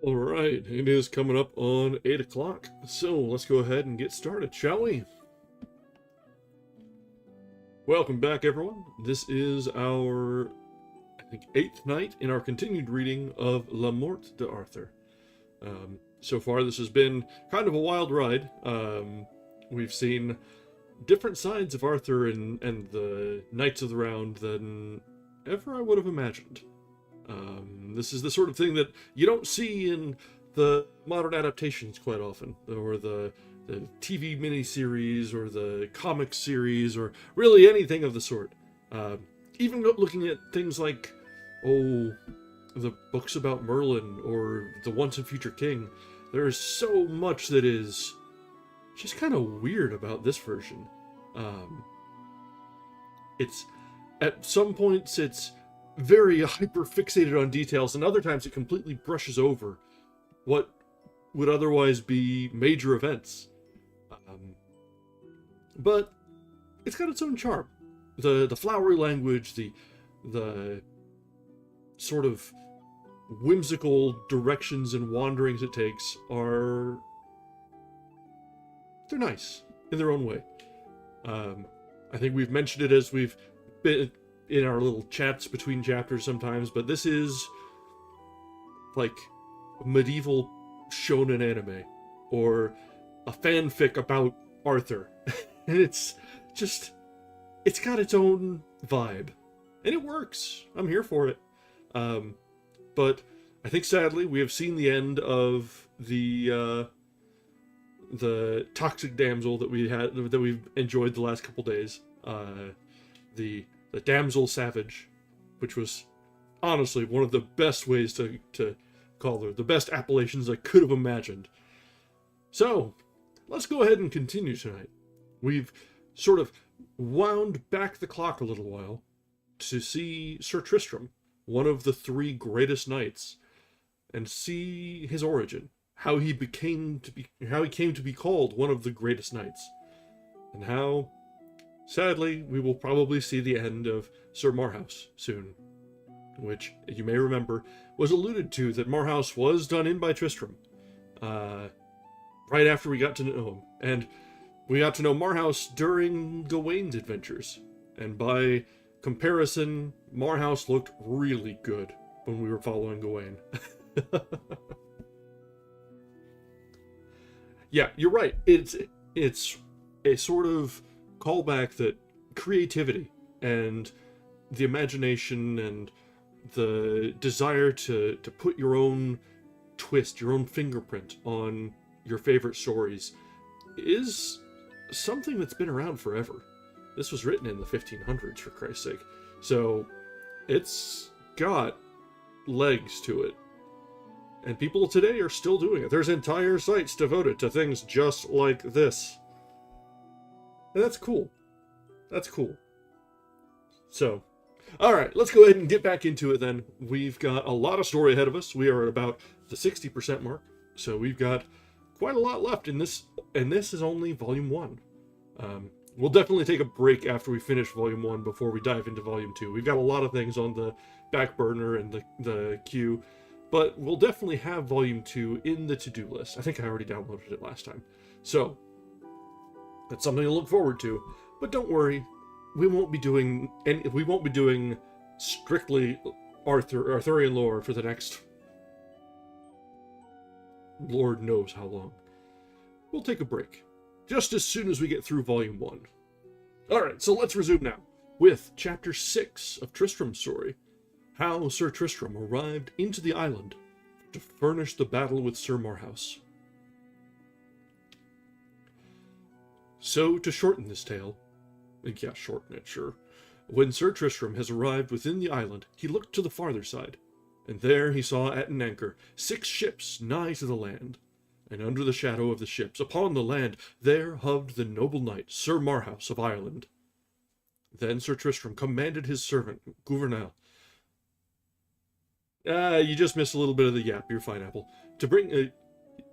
All right, it is coming up on 8 o'clock, so let's go ahead and get started, shall we? Welcome back, everyone. This is our, I think, 8th night in our continued reading of Morte de Arthur. So far, this has been kind of a wild ride. We've seen different sides of Arthur and the Knights of the Round than ever I would have imagined. This is the sort of thing that you don't see in the modern adaptations quite often, or the TV miniseries, or the comic series, or really anything of the sort. Even looking at things like, the books about Merlin, or the Once and Future King, there is so much that is just kind of weird about this version. It's, at some points, it's very hyper-fixated on details, and other times it completely brushes over what would otherwise be major events. But it's got its own charm. The flowery language, the sort of whimsical directions and wanderings it takes they're nice in their own way. I think we've mentioned it as we've been in our little chats between chapters sometimes, but this is like medieval shonen anime, or a fanfic about Arthur. And it's got its own vibe. And it works. I'm here for it. But I think sadly we have seen the end of the toxic damsel that we've enjoyed the last couple days. The damsel savage, which was honestly one of the best ways to call her, the best appellations I could have imagined. So, let's go ahead and continue tonight. We've sort of wound back the clock a little while to see Sir Tristram, one of the 3 greatest knights, and see his origin, how he came to be called one of the greatest knights, and how, sadly, we will probably see the end of Sir Marhaus soon, which, you may remember, was alluded to that Marhaus was done in by Tristram, right after we got to know him. And we got to know Marhaus during Gawain's adventures, and by comparison, Marhaus looked really good when we were following Gawain. Yeah, you're right. It's a sort of callback that creativity and the imagination and the desire to put your own twist, your own fingerprint on your favorite stories is something that's been around forever. This was written in the 1500s, for Christ's sake. So it's got legs to it. And people today are still doing it. There's entire sites devoted to things just like this. And that's cool. That's cool. So, alright, let's go ahead and get back into it then. We've got a lot of story ahead of us. We are at about the 60% mark. So we've got quite a lot left in this, and this is only Volume 1. We'll definitely take a break after we finish Volume 1 before we dive into Volume 2. We've got a lot of things on the back burner and the queue, but we'll definitely have Volume 2 in the to-do list. I think I already downloaded it last time. So, that's something to look forward to. But don't worry, we won't be doing strictly Arthurian lore for the next Lord knows how long. We'll take a break, just as soon as we get through Volume 1. Alright, so let's resume now, with Chapter 6 of Tristram's story, how Sir Tristram arrived into the island to furnish the battle with Sir Marhaus. So, to shorten this tale, shorten it, sure. When Sir Tristram has arrived within the island, he looked to the farther side, and there he saw at an anchor 6 ships nigh to the land. And under the shadow of the ships, upon the land, there hoved the noble knight, Sir Marhaus of Ireland. Then Sir Tristram commanded his servant, Gouvernail. You just missed a little bit of the yap, you're fine, Apple.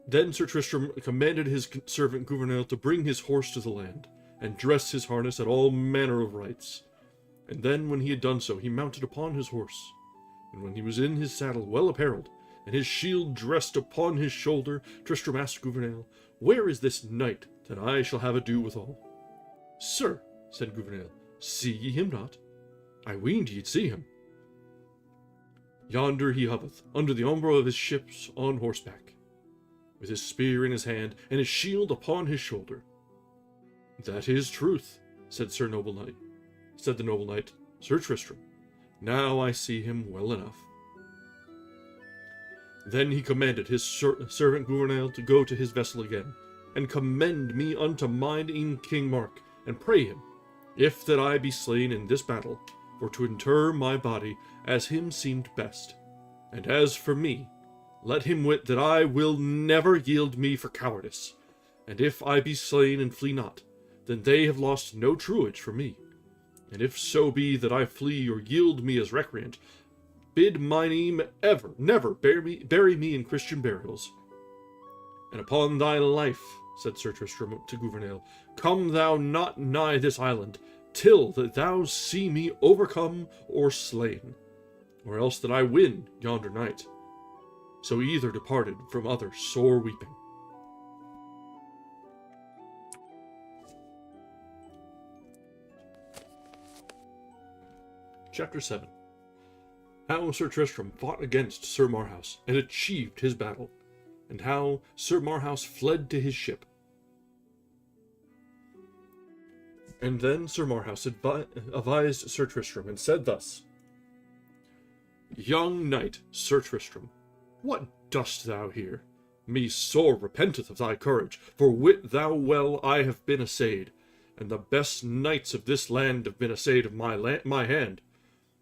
Then Sir Tristram commanded his servant Gouvernail to bring his horse to the land, and dress his harness at all manner of rites. And then, when he had done so, he mounted upon his horse. And when he was in his saddle well apparelled, and his shield dressed upon his shoulder, Tristram asked Gouvernail, "Where is this knight, that I shall have ado withal?" "Sir," said Gouvernail, "see ye him not? I weened ye'd see him. Yonder he hoveth, under the umbril of his ships, on horseback, with his spear in his hand, and his shield upon his shoulder." "That is truth," said the noble knight, Sir Tristram. "Now I see him well enough." Then he commanded his servant Gouvernail to go to his vessel again, and commend me unto mine in King Mark, and pray him, if that I be slain in this battle, for to inter my body as him seemed best. And as for me, let him wit that I will never yield me for cowardice, and if I be slain and flee not, then they have lost no truage for me. And if so be that I flee or yield me as recreant, bid mine aim never bury me in Christian burials. And upon thy life, said Sir Tristram to Gouvernail, come thou not nigh this island, till that thou see me overcome or slain, or else that I win yonder knight. So either departed from other sore weeping. Chapter 7. How Sir Tristram fought against Sir Marhaus, and achieved his battle, and how Sir Marhaus fled to his ship. And then Sir Marhaus advised Sir Tristram, and said thus: Young knight, Sir Tristram, what dost thou here? Me sore repenteth of thy courage, for wit thou well I have been assayed, and the best knights of this land have been assayed of my hand.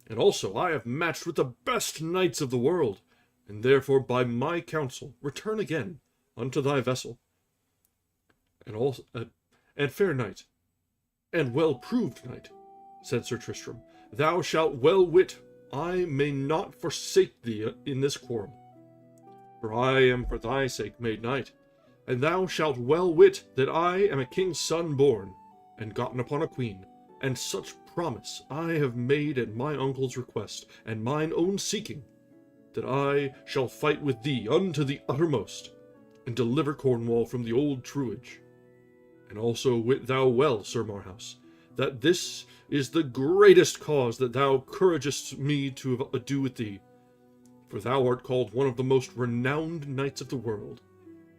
And also I have matched with the best knights of the world, and therefore by my counsel return again unto thy vessel. And fair knight, and well-proved knight, said Sir Tristram, thou shalt well wit I may not forsake thee in this quarrel. For I am for thy sake made knight, and thou shalt well wit that I am a king's son born, and gotten upon a queen, and such promise I have made at my uncle's request, and mine own seeking, that I shall fight with thee unto the uttermost, and deliver Cornwall from the old truage. And also wit thou well, Sir Marhaus, that this is the greatest cause that thou couragest me to ado with thee, for thou art called one of the most renowned knights of the world,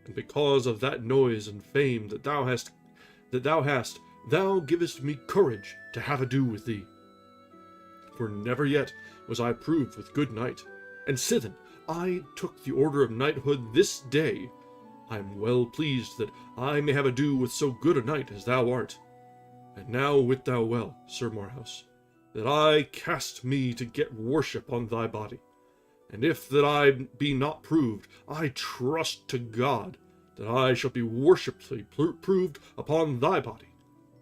and because of that noise and fame that thou hast, thou givest me courage to have ado with thee. For never yet was I proved with good knight, and sithen I took the order of knighthood this day, I am well pleased that I may have ado with so good a knight as thou art. And now wit thou well, Sir Marhaus, that I cast me to get worship on thy body, and if that I be not proved, I trust to God that I shall be worshipfully proved upon thy body,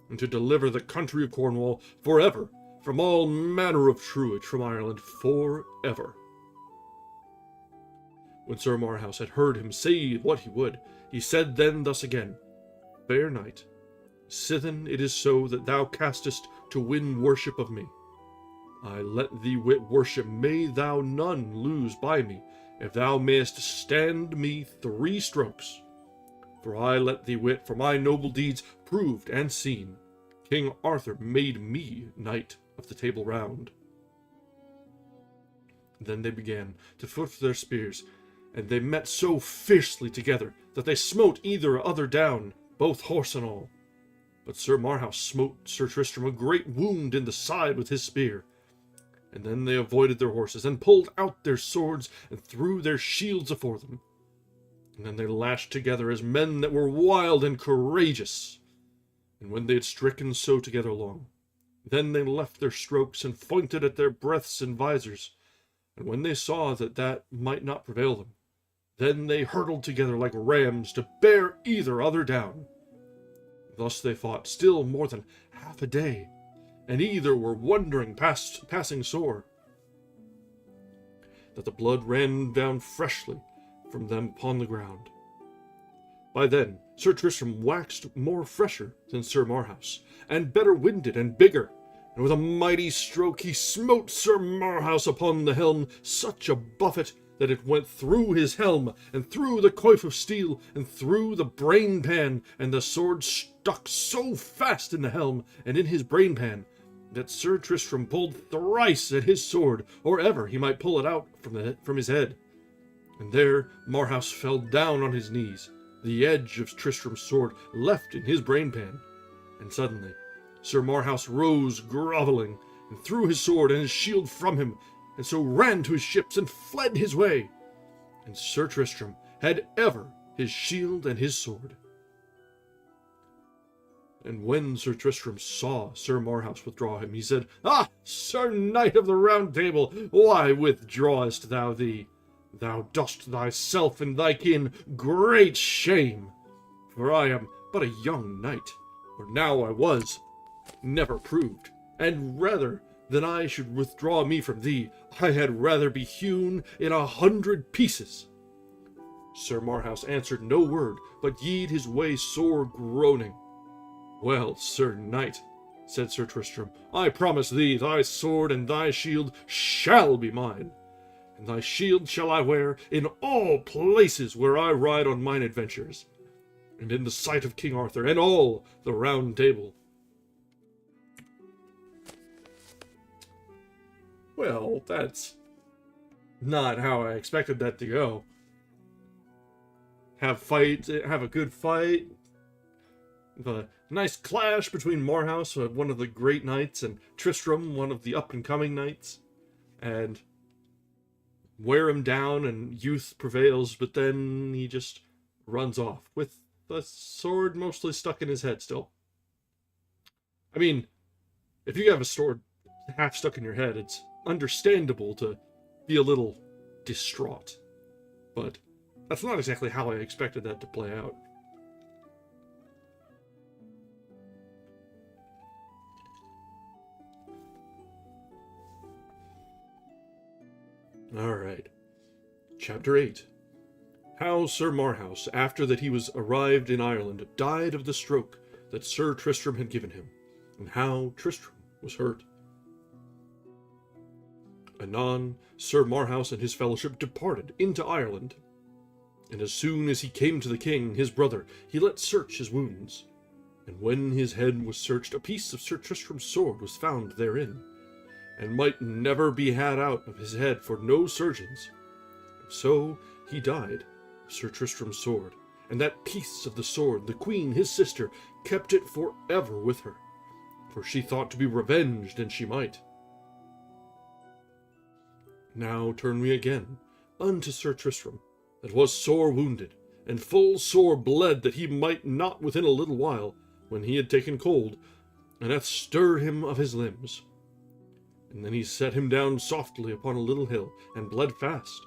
and to deliver the country of Cornwall forever from all manner of truage from Ireland forever. When Sir Marhaus had heard him say what he would, he said then thus again, Fair knight, sithen it is so that thou castest to win worship of me, I let thee wit worship may thou none lose by me, if thou mayest stand me 3 strokes. For I let thee wit, for my noble deeds proved and seen, King Arthur made me knight of the Table Round. Then they began to foot their spears, and they met so fiercely together that they smote either other down, both horse and all. But Sir Marhaus smote Sir Tristram a great wound in the side with his spear. And then they avoided their horses, and pulled out their swords, and threw their shields afore them. And then they lashed together as men that were wild and courageous. And when they had stricken so together long, then they left their strokes, and pointed at their breaths and visors. And when they saw that might not prevail them, then they hurtled together like rams to bear either other down. Thus they fought still more than half a day, and either were wondering passing sore, that the blood ran down freshly from them upon the ground. By then Sir Tristram waxed more fresher than Sir Marhaus, and better winded and bigger, and with a mighty stroke he smote Sir Marhaus upon the helm such a buffet that it went through his helm, and through the coif of steel, and through the brain pan, and the sword stuck so fast in the helm and in his brain pan, that Sir Tristram pulled thrice at his sword, or ever he might pull it out from his head. And there Marhaus fell down on his knees, the edge of Tristram's sword left in his brain pan. And suddenly Sir Marhaus rose grovelling, and threw his sword and his shield from him, and so ran to his ships and fled his way. And Sir Tristram had ever his shield and his sword. And when Sir Tristram saw Sir Marhaus withdraw him, he said, "Ah, Sir Knight of the Round Table, why withdrawest thou thee? Thou dost thyself and thy kin great shame. For I am but a young knight, or now I was, never proved, and rather than I should withdraw me from thee, I had rather be hewn in 100 pieces." Sir Marhaus answered no word, but yede his way sore groaning. "Well, Sir Knight," said Sir Tristram, "I promise thee thy sword and thy shield shall be mine, and thy shield shall I wear in all places where I ride on mine adventures, and in the sight of King Arthur and all the Round Table." Well, that's not how I expected that to go. Have a good fight, the nice clash between Marhaus, one of the great knights, and Tristram, one of the up-and-coming knights, and wear him down and youth prevails, but then he just runs off with the sword mostly stuck in his head still. I mean, if you have a sword half stuck in your head, it's understandable to be a little distraught, but that's not exactly how I expected that to play out. Alright. Chapter 8. How Sir Marhaus, after that he was arrived in Ireland, died of the stroke that Sir Tristram had given him, and how Tristram was hurt. Anon, Sir Marhaus and his fellowship departed into Ireland, and as soon as he came to the king, his brother, he let search his wounds. And when his head was searched, a piece of Sir Tristram's sword was found therein, and might never be had out of his head for no surgeons. So he died of Sir Tristram's sword, and that piece of the sword the queen, his sister, kept it for ever with her, for she thought to be revenged, and she might. Now turn we again unto Sir Tristram, that was sore wounded, and full sore bled, that he might not within a little while, when he had taken cold, and hath stirred him of his limbs. And then he set him down softly upon a little hill, and bled fast.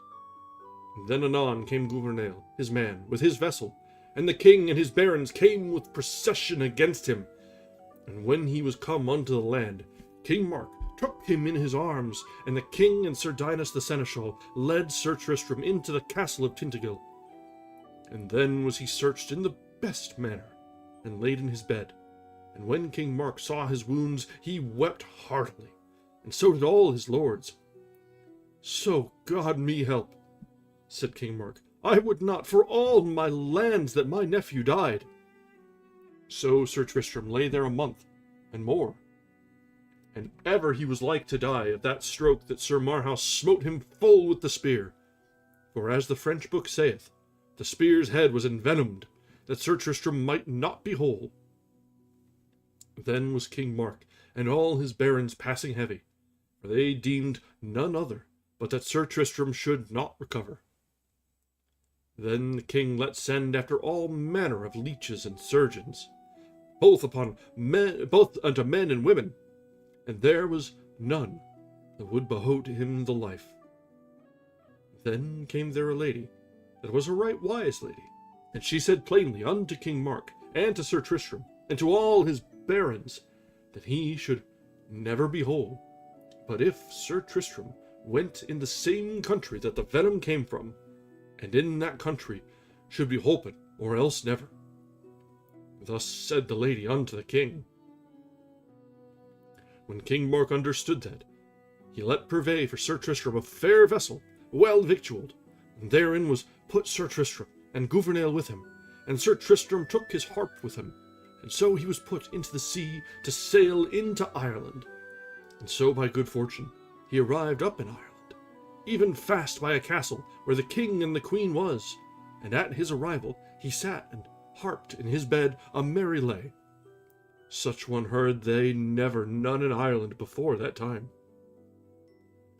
And then anon came Gouvernail, his man, with his vessel, and the king and his barons came with procession against him. And when he was come unto the land, King Mark took him in his arms, and the king and Sir Dinas the seneschal led Sir Tristram into the castle of Tintagel. And then was he searched in the best manner, and laid in his bed. And when King Mark saw his wounds, he wept heartily, and so did all his lords. "So God me help," said King Mark, "I would not for all my lands that my nephew died." So Sir Tristram lay there a month, and more. And ever he was like to die of that stroke that Sir Marhaus smote him full with the spear. For as the French book saith, the spear's head was envenomed, that Sir Tristram might not be whole. Then was King Mark and all his barons passing heavy, for they deemed none other but that Sir Tristram should not recover. Then the king let send after all manner of leeches and surgeons, both unto men and women, and there was none that would behote him the life. Then came there a lady, that was a right wise lady, and she said plainly unto King Mark, and to Sir Tristram, and to all his barons, that he should never be whole, but if Sir Tristram went in the same country that the venom came from, and in that country should be holpen, or else never. Thus said the lady unto the king. When King Mark understood that, he let purvey for Sir Tristram a fair vessel, well victualled, And therein was put Sir Tristram, and Gouvernail with him, and Sir Tristram took his harp with him, and so he was put into the sea to sail into Ireland. And so by good fortune he arrived up in Ireland, even fast by a castle where the king and the queen was, and at his arrival he sat and harped in his bed a merry lay. Such one heard they never none in Ireland before that time.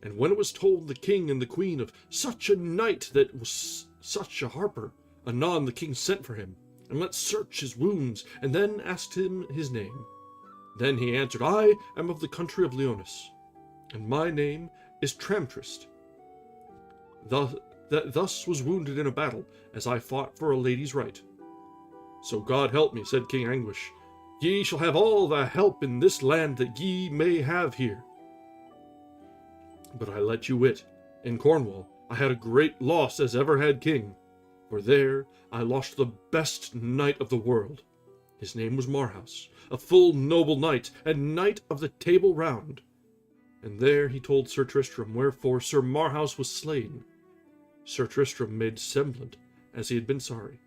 And when it was told the king and the queen of such a knight that was such a harper, anon the king sent for him, and let search his wounds, and then asked him his name. Then he answered, I am of the country of Leonis, and my name is Tramtrist. Thus was wounded in a battle, as I fought for a lady's right. So God help me, said King Anguish, ye shall have all the help in this land that ye may have here. But I let you wit, in Cornwall I had a great loss as ever had king, for there I lost the best knight of the world. His name was Marhaus, a full noble knight, and knight of the Table Round. And there he told Sir Tristram wherefore Sir Marhaus was slain. Sir Tristram made semblant as he had been sorry,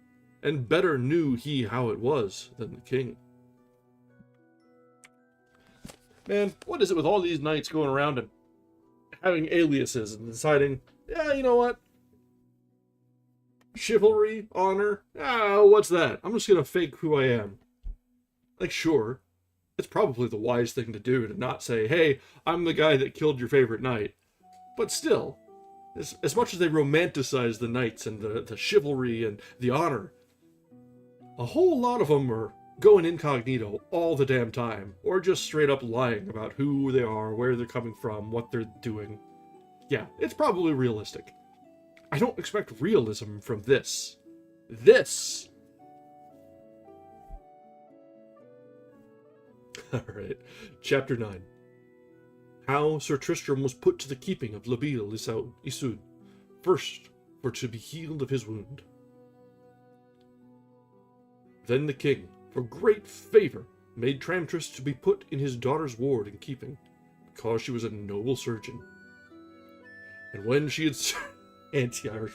and better knew he how it was than the king. Man, what is it with all these knights going around and having aliases and deciding, yeah, you know what? Chivalry, honor, what's that? I'm just gonna fake who I am. Like, sure, it's probably the wise thing to do to not say, hey, I'm the guy that killed your favorite knight. But still, as much as they romanticize the knights and the chivalry and the honor, a whole lot of them are going incognito all the damn time, or just straight up lying about who they are, where they're coming from, what they're doing. Yeah, it's probably realistic. I don't expect realism from this. This! Alright, Chapter 9. How Sir Tristram was put to the keeping of La Beale Isoud, first for to be healed of his wound. Then the king, for great favour, made Tramtrist to be put in his daughter's ward in keeping, because she was a noble surgeon. And when she had anti-Irish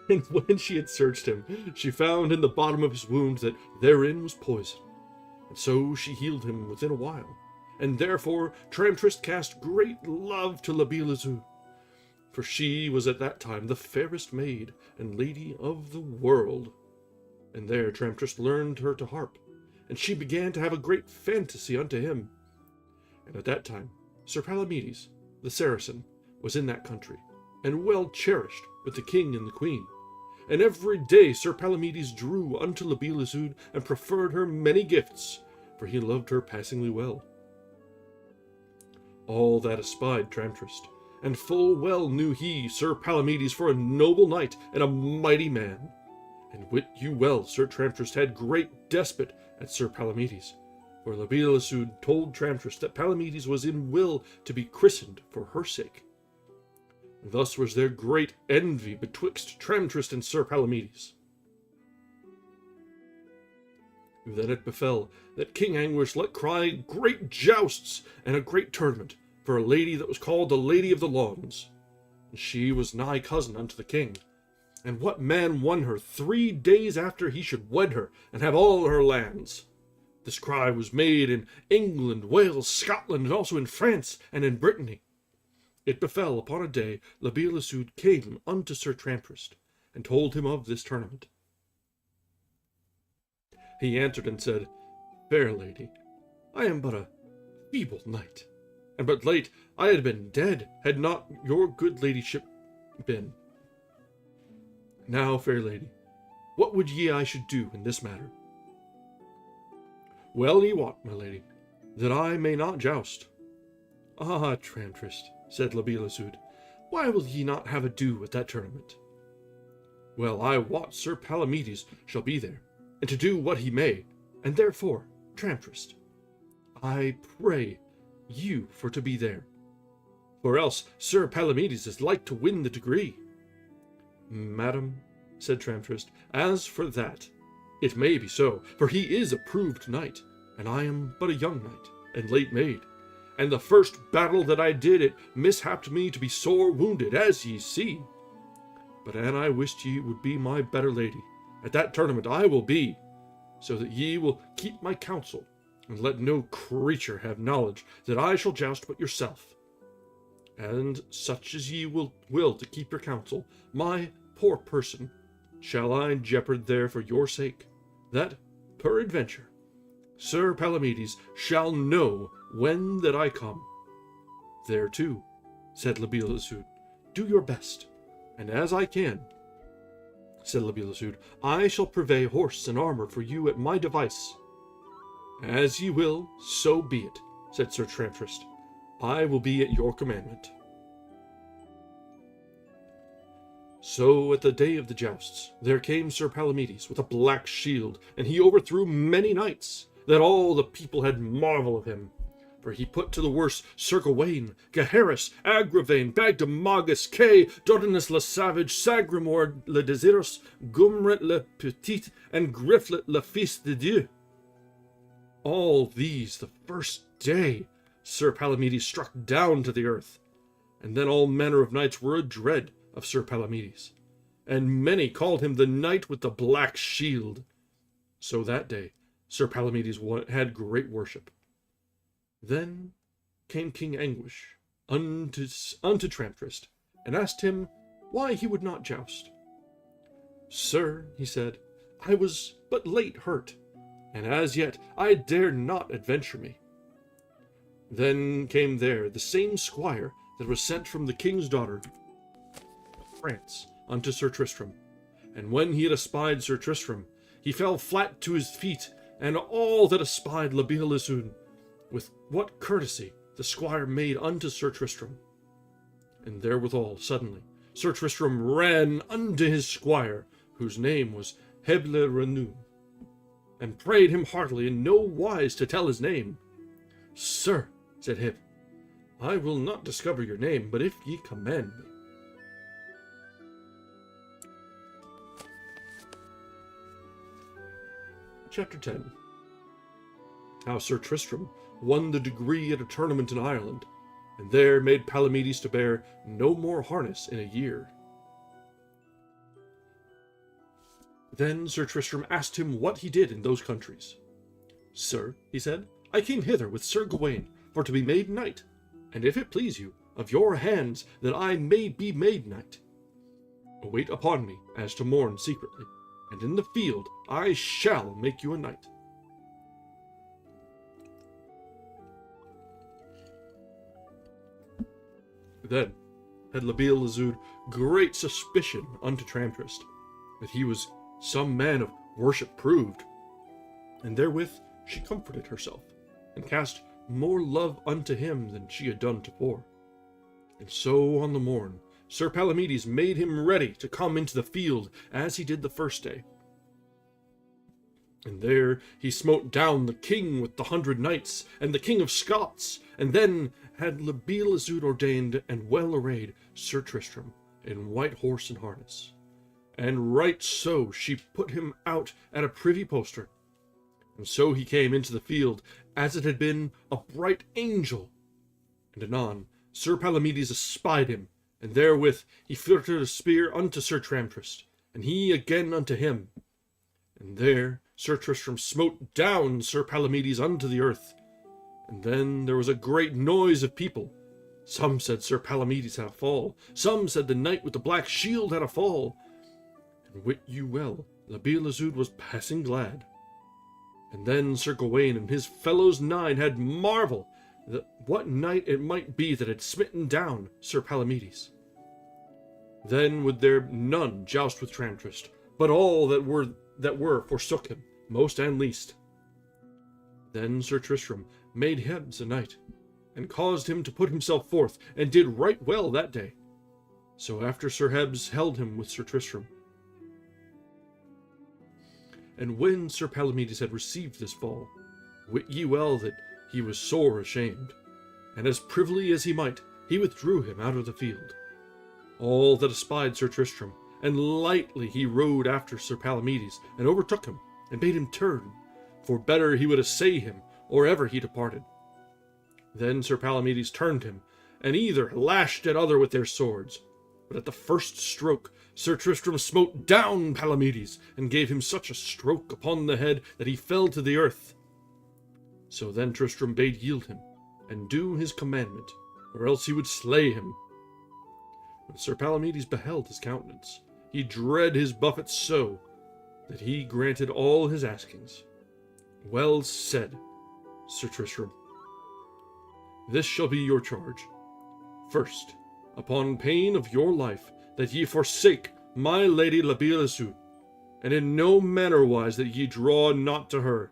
and when she had searched him, she found in the bottom of his wound that therein was poison, and so she healed him within a while. And therefore Tramtrist cast great love to La Beale Isoud, for she was at that time the fairest maid and lady of the world. And there Tramtrist learned her to harp, and she began to have a great fantasy unto him. And at that time Sir Palamedes, the Saracen, was in that country, and well cherished with the king and the queen. And every day Sir Palamedes drew unto La Beale Isoud, and preferred her many gifts, for he loved her passingly well. All that espied Tramtrist, and full well knew he Sir Palamedes for a noble knight and a mighty man. And wit you well Sir Tramtrist had great despite at Sir Palamedes, for La Beale Isoud told Tramtrist that Palamedes was in will to be christened for her sake. Thus was there great envy betwixt Tramtrist and Sir Palamedes. Then it befell that King Anguish let cry great jousts and a great tournament for a lady that was called the Lady of the Lawns. And she was nigh cousin unto the king. And what man won her 3 days after he should wed her and have all her lands? This cry was made in England, Wales, Scotland, and also in France and in Brittany. It befell upon a day La Beale Isoud came unto Sir Tramtrist, and told him of this tournament. He answered and said, Fair lady, I am but a feeble knight, and but late I had been dead, had not your good ladyship been. Now, fair lady, what would ye I should do in this matter? Well ye wot, my lady, that I may not joust. Ah, Tramtrist, said La Beale Isoud, why will ye not have ado at that tournament? Well, I wot Sir Palamedes shall be there, and to do what he may, and therefore, Tramtrist, I pray you for to be there, or else Sir Palamedes is like to win the degree. Madam, said Tramtrist, as for that, it may be so, for he is a proved knight, and I am but a young knight, and late made, and the first battle that I did, it mishapped me to be sore wounded, as ye see. But an I wished ye would be my better lady, at that tournament I will be, so that ye will keep my counsel, and let no creature have knowledge that I shall joust but yourself. And such as ye will to keep your counsel, my poor person shall I jeopard there for your sake, that, peradventure, Sir Palamedes shall know when that I come. There too, said La Beale Isoud, do your best, and as I can, said La Beale Isoud, I shall purvey horse and armor for you at my device. As ye will, so be it, said Sir Tramtrist. I will be at your commandment. So at the day of the jousts, there came Sir Palamedes with a black shield, and he overthrew many knights, that all the people had marvel of him. For he put to the worse Sir Gawain, Gaheris, Agravain, Bagdemagus, Kay, Dodinas le Savage, Sagramore le Desirous, Gumret le Petit, and Griflet le Fils de Dieu. All these the first day Sir Palamedes struck down to the earth, and then all manner of knights were adread of Sir Palamedes, and many called him the knight with the black shield. So that day Sir Palamedes had great worship. Then came King Anguish unto Tramtrist, and asked him why he would not joust. Sir, he said, I was but late hurt, and as yet I dare not adventure me. Then came there the same squire that was sent from the king's daughter of France unto Sir Tristram, and when he had espied Sir Tristram, he fell flat to his feet, and all that espied La Beale Isoud, with what courtesy the squire made unto Sir Tristram. And therewithal, suddenly, Sir Tristram ran unto his squire, whose name was Heble Renew, and prayed him heartily in no wise to tell his name. Sir, said Heb, I will not discover your name, but if ye command me. Chapter 10. How Sir Tristram won the degree at a tournament in Ireland, and there made Palamedes to bear no more harness in a year. Then Sir Tristram asked him what he did in those countries. Sir, he said, I came hither with Sir Gawain for to be made knight, and if it please you, of your hands that I may be made knight. Await upon me as to morn secretly, and in the field I shall make you a knight. Then had La Beale Isoud great suspicion unto Tramtrist, that he was some man of worship proved, and therewith she comforted herself, and cast more love unto him than she had done tofore. And so on the morn Sir Palamedes made him ready to come into the field as he did the first day. And there he smote down the king with the 100 knights, and the king of Scots, and then had La Beale Isoud ordained and well arrayed Sir Tristram in white horse and harness. And right so she put him out at a privy poster, and so he came into the field as it had been a bright angel. And anon Sir Palamedes espied him, and therewith he flirted a spear unto Sir Tramtrist, and he again unto him. And there Sir Tristram smote down Sir Palamedes unto the earth, and then there was a great noise of people. Some said Sir Palamedes had a fall, some said the knight with the black shield had a fall, and wit you well, La Beale Isoud was passing glad. And then Sir Gawain and his fellows 9 had marvel that what knight it might be that had smitten down Sir Palamedes. Then would there none joust with Tramtrist, but all that were forsook him, most and least. Then Sir Tristram made Hebs a knight, and caused him to put himself forth, and did right well that day. So after Sir Hebs held him with Sir Tristram. And when Sir Palamedes had received this fall, wit ye well that he was sore ashamed, and as privily as he might, he withdrew him out of the field. All that espied Sir Tristram, and lightly he rode after Sir Palamedes, and overtook him, and bade him turn, for better he would assay him, or ever he departed. Then Sir Palamedes turned him, and either lashed at other with their swords. But at the first stroke, Sir Tristram smote down Palamedes, and gave him such a stroke upon the head that he fell to the earth. So then Tristram bade yield him, and do his commandment, or else he would slay him. When Sir Palamedes beheld his countenance, he dread his buffets so, that he granted all his askings. Well said, Sir Tristram. This shall be your charge. First, upon pain of your life, that ye forsake my lady La Beale Isoud, and in no manner wise that ye draw not to her.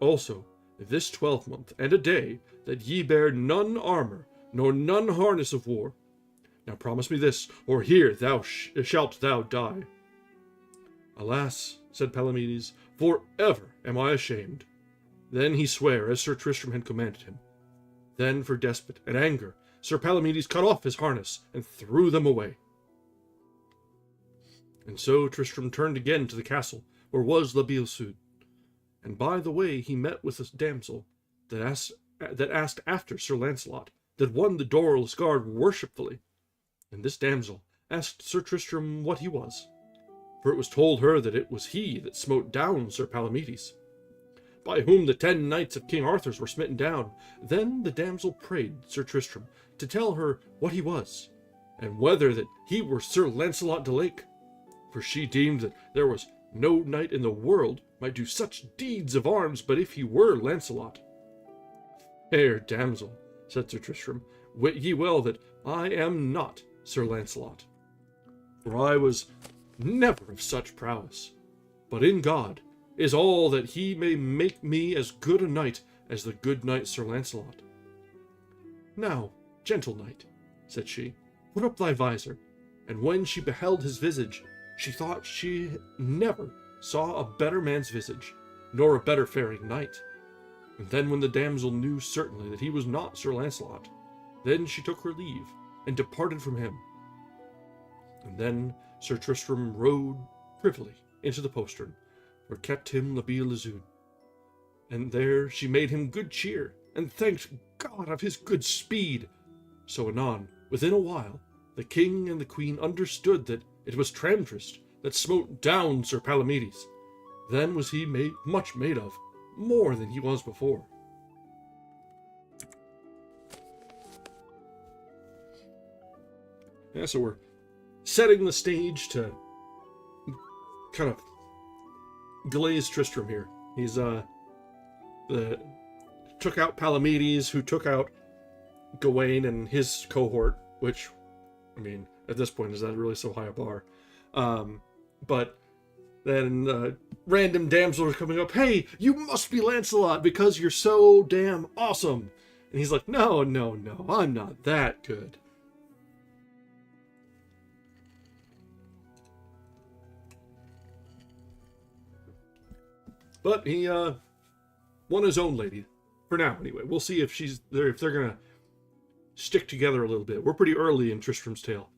Also, this 12-month and a day, that ye bear none armor, nor none harness of war. Now promise me this, or here shalt thou die. Alas, said Palamedes, for ever am I ashamed. Then he sware as Sir Tristram had commanded him. Then, for despite and anger, Sir Palamedes cut off his harness and threw them away. And so Tristram turned again to the castle where was La Beale Isoud, and by the way he met with a damsel that asked after Sir Launcelot, that won the Dolorous Guard worshipfully. And this damsel asked Sir Tristram what he was, for it was told her that it was he that smote down Sir Palamedes, by whom the 10 knights of King Arthur's were smitten down. Then the damsel prayed Sir Tristram to tell her what he was, and whether that he were Sir Launcelot de Lake, for she deemed that there was no knight in the world might do such deeds of arms but if he were Launcelot. Fair damsel, said Sir Tristram, wit ye well that I am not Sir Launcelot, for I was never of such prowess, but in God is all that he may make me as good a knight as the good knight Sir Launcelot. Now, gentle knight, said she, put up thy visor. And when she beheld his visage, she thought she never saw a better man's visage, nor a better faring knight. And then when the damsel knew certainly that he was not Sir Launcelot, then she took her leave, and departed from him. And then Sir Tristram rode privily into the postern, where kept him La Beale Isoud. And there she made him good cheer, and thanked God of his good speed. So anon, within a while, the king and the queen understood that it was Tramtrist that smote down Sir Palamedes. Then was he much made of, more than he was before. Yeah, so we're setting the stage to kind of glaze Tristram here. He's took out Palamedes, who took out Gawain and his cohort, which, I mean, at this point, is that really so high a bar? But then random damsels are coming up, hey, you must be Lancelot because you're so damn awesome. And he's like, no, I'm not that good. But he won his own lady, for now anyway. We'll see if they're gonna stick together a little bit. We're pretty early in Tristram's tale.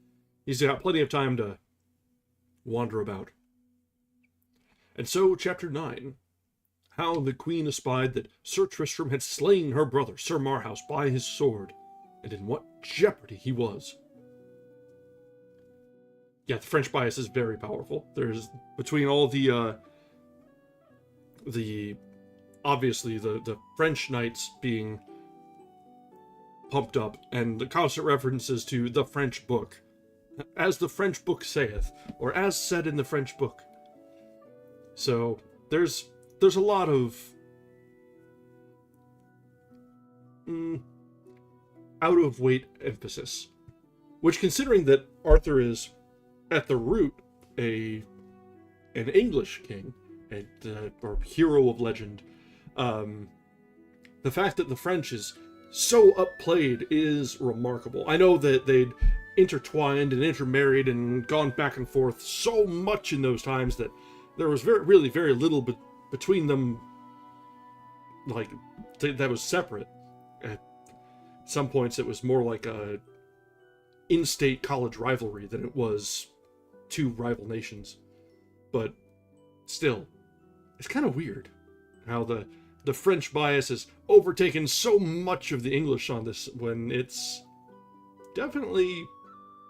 He's got plenty of time to wander about. And so, chapter 9, how the queen espied that Sir Tristram had slain her brother, Sir Marhaus, by his sword, and in what jeopardy he was. Yeah, the French bias is very powerful. There's, between all the obviously the French knights being pumped up, and the constant references to the French book, as the French book saith, or as said in the French book. So there's a lot of out of weight emphasis, which, considering that Arthur is at the root an English king, or hero of legend, the fact that the French is so upplayed is remarkable. I know that they'd intertwined and intermarried and gone back and forth so much in those times that there was really very little between them, like, that was separate. At some points it was more like a in-state college rivalry than it was two rival nations. But still, it's kind of weird how the the French bias has overtaken so much of the English on this when it's definitely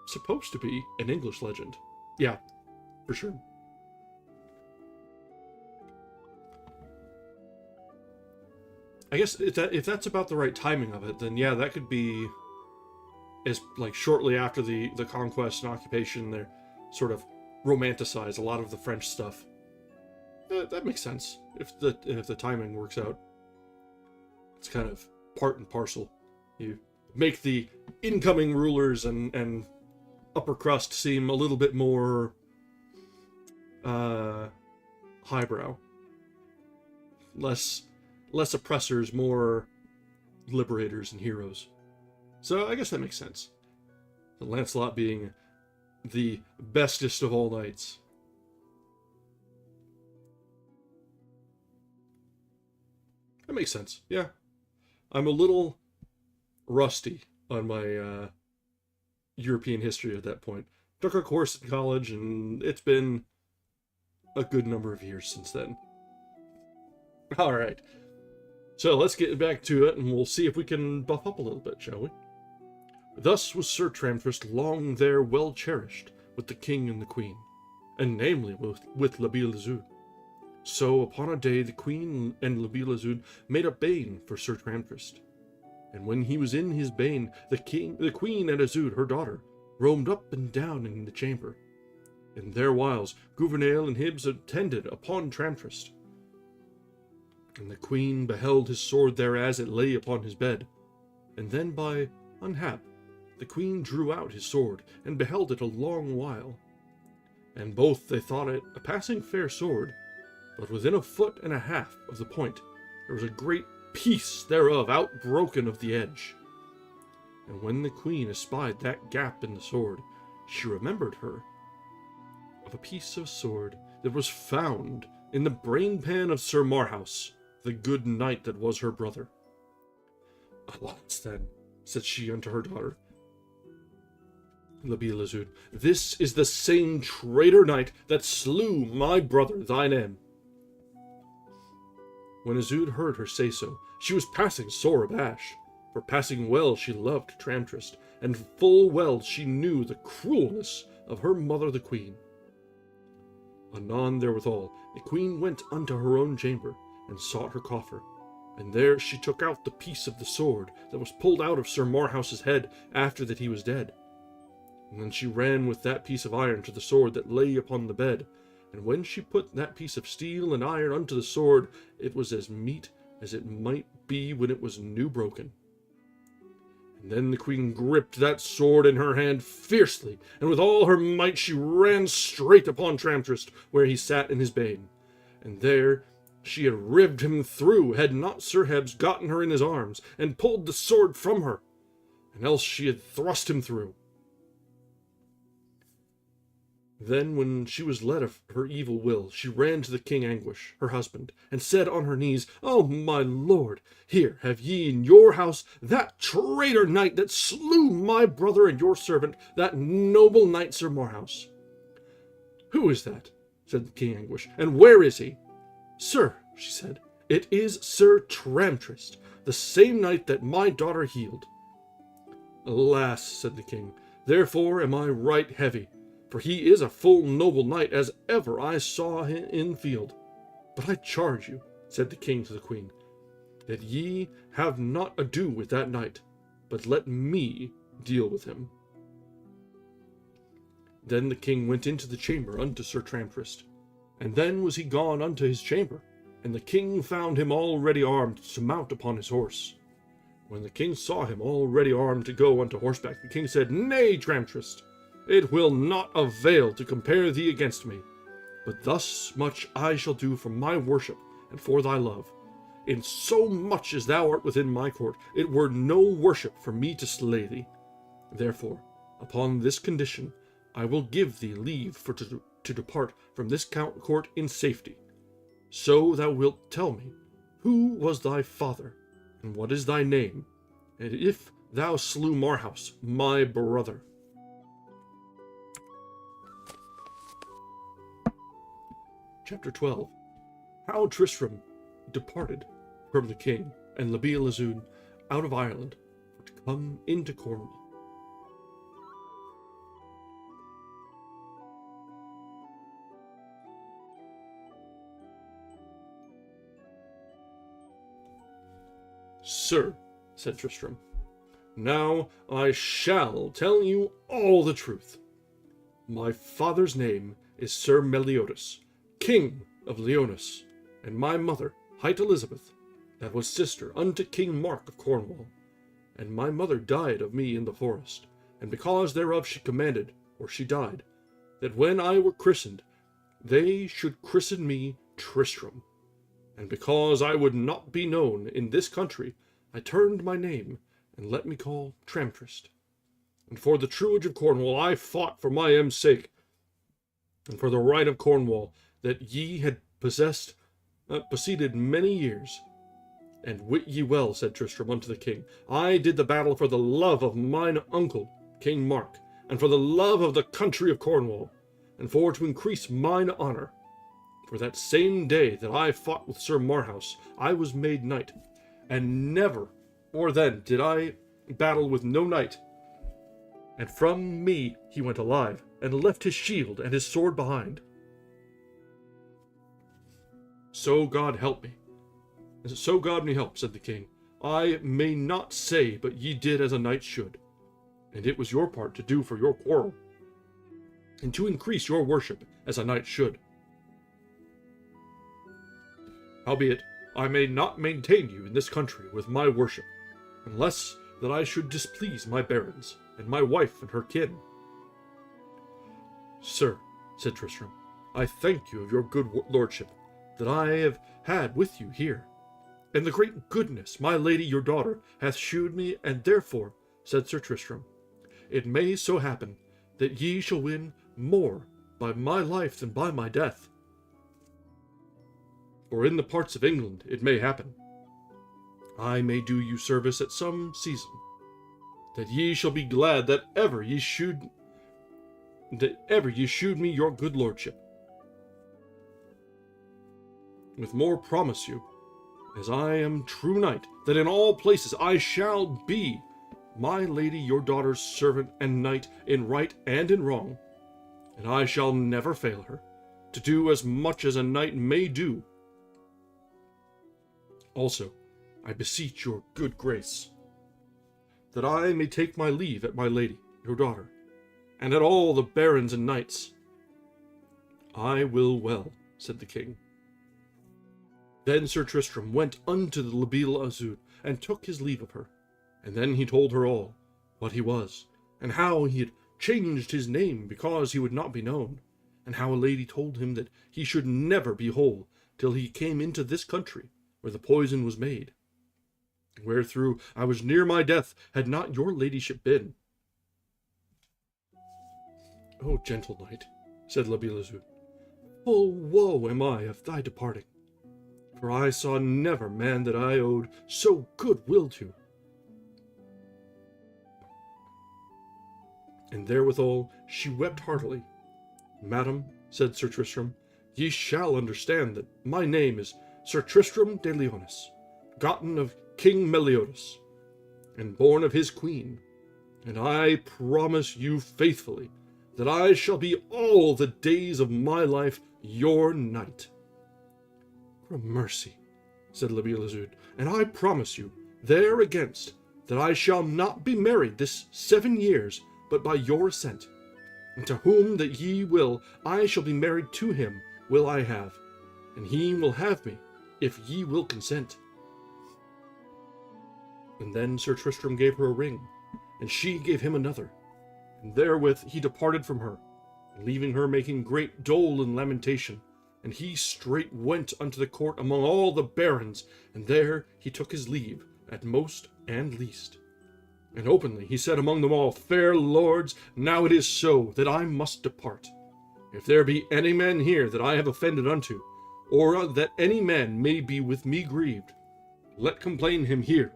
supposed to be an English legend. Yeah, for sure. I guess if that's about the right timing of it, then yeah, that could be as like shortly after the conquest and occupation. They're sort of romanticize a lot of the French stuff. That makes sense if the timing works out. It's kind of part and parcel. You make the incoming rulers and upper crust seem a little bit more highbrow, less oppressors, more liberators and heroes. So I guess that makes sense. The Lancelot being the bestest of all knights. That makes sense, yeah. I'm a little rusty on my European history at that point. Took a course in college, and it's been a good number of years since then. Alright. So let's get back to it, and we'll see if we can buff up a little bit, shall we? Thus was Sir Tramtrist long there well cherished with the king and the queen, and namely with La Beale Isoud. So upon a day the queen and La Beale Isoud made a bane for Sir Tramtrist. And when he was in his bane, the queen and Isoud, her daughter, roamed up and down in the chamber. And theirewhiles Gouvernail and Hibbs attended upon Tramtrist. And the queen beheld his sword thereas it lay upon his bed. And then by unhap the queen drew out his sword, and beheld it a long while. And both they thought it a passing fair sword, but within a foot and a half of the point there was a great piece thereof outbroken of the edge. And when the queen espied that gap in the sword, she remembered her of a piece of sword that was found in the brain-pan of Sir Marhaus, the good knight that was her brother. Alas then, said she unto her daughter, La Beale Isoud, this is the same traitor knight that slew my brother thine em. When Isoud heard her say so, she was passing sore abashed, for passing well she loved Tramtrist, and full well she knew the cruelness of her mother the queen. Anon therewithal the queen went unto her own chamber, and sought her coffer, and there she took out the piece of the sword that was pulled out of Sir Marhaus's head after that he was dead. And then she ran with that piece of iron to the sword that lay upon the bed, and when she put that piece of steel and iron unto the sword, it was as meet as it might be when it was new broken. And then the queen gripped that sword in her hand fiercely, and with all her might she ran straight upon Tramtrist, where he sat in his bane. And there she had rived him through, had not Sir Hebs gotten her in his arms, and pulled the sword from her, and else she had thrust him through. Then, when she was led of her evil will, she ran to the King Anguish, her husband, and said on her knees, O my lord, here have ye in your house that traitor knight that slew my brother and your servant, that noble knight Sir Marhaus. Who is that? Said the King Anguish, and where is he? Sir, she said, it is Sir Tramtrist, the same knight that my daughter healed. Alas, said the king, therefore am I right heavy, for he is a full noble knight as ever I saw him in field. But I charge you, said the king to the queen, that ye have not ado with that knight, but let me deal with him. Then the king went into the chamber unto Sir Tramtrist, and then was he gone unto his chamber, and the king found him already armed to mount upon his horse. When the king saw him already armed to go unto horseback, the king said, Nay, Tramtrist, it will not avail to compare thee against me, but thus much I shall do for my worship and for thy love. In so much as thou art within my court, it were no worship for me to slay thee. Therefore, upon this condition, I will give thee leave to depart from this court in safety. So thou wilt tell me, who was thy father, and what is thy name, and if thou slew Marhaus, my brother. Chapter 12. How Tristram departed from the king and La Beale Isoud out of Ireland for to come into Cornwall. Sir, said Tristram, now I shall tell you all the truth. My father's name is Sir Meliodas, King of Leonis, and my mother hight Elizabeth, that was sister unto King Mark of Cornwall. And my mother died of me in the forest, and because thereof she commanded, or she died, that when I were christened, they should christen me Tristram. And because I would not be known in this country, I turned my name, and let me call Tramtrist. And for the truage of Cornwall I fought for my em's sake, and for the right of Cornwall that ye had possessed many years. And wit ye well, said Tristram unto the king, I did the battle for the love of mine uncle, King Mark, and for the love of the country of Cornwall, and for to increase mine honour. For that same day that I fought with Sir Marhaus, I was made knight, and never or then did I battle with no knight. And from me he went alive, and left his shield and his sword behind. So God help me. So God me help, said the king, I may not say but ye did as a knight should, and it was your part to do for your quarrel, and to increase your worship as a knight should. Howbeit, I may not maintain you in this country with my worship, unless that I should displease my barons, and my wife and her kin. Sir, said Tristram, I thank you of your good lordship, that I have had with you here, and the great goodness my lady your daughter hath shewed me, and therefore, said Sir Tristram, it may so happen that ye shall win more by my life than by my death. For in the parts of England it may happen, I may do you service at some season, that ye shall be glad that ever ye shewed me your good lordship. With more promise you, as I am true knight, that in all places I shall be my lady your daughter's servant and knight in right and in wrong, and I shall never fail her, to do as much as a knight may do. Also, I beseech your good grace, that I may take my leave at my lady, your daughter, and at all the barons and knights. I will well, said the king. Then Sir Tristram went unto the La Beale Isoud, and took his leave of her, and then he told her all, what he was, and how he had changed his name because he would not be known, and how a lady told him that he should never be whole till he came into this country, where the poison was made, wherethrough I was near my death, had not your ladyship been. O gentle knight, said La Beale Isoud, full woe am I of thy departing, for I saw never man that I owed so good will to. And therewithal she wept heartily. Madam, said Sir Tristram, ye shall understand that my name is Sir Tristram de Leonis, gotten of King Meliodas, and born of his queen, and I promise you faithfully that I shall be all the days of my life your knight. Gramercy, said La Beale Isoud, and I promise you there against that I shall not be married this 7 years but by your assent, and to whom that ye will I shall be married to him will I have, and he will have me if ye will consent. And then Sir Tristram gave her a ring, and she gave him another, and therewith he departed from her, leaving her making great dole and lamentation. And he straight went unto the court among all the barons, and there he took his leave, at most and least. And openly he said among them all, Fair lords, now it is so that I must depart. If there be any man here that I have offended unto, or that any man may be with me grieved, let complain him here,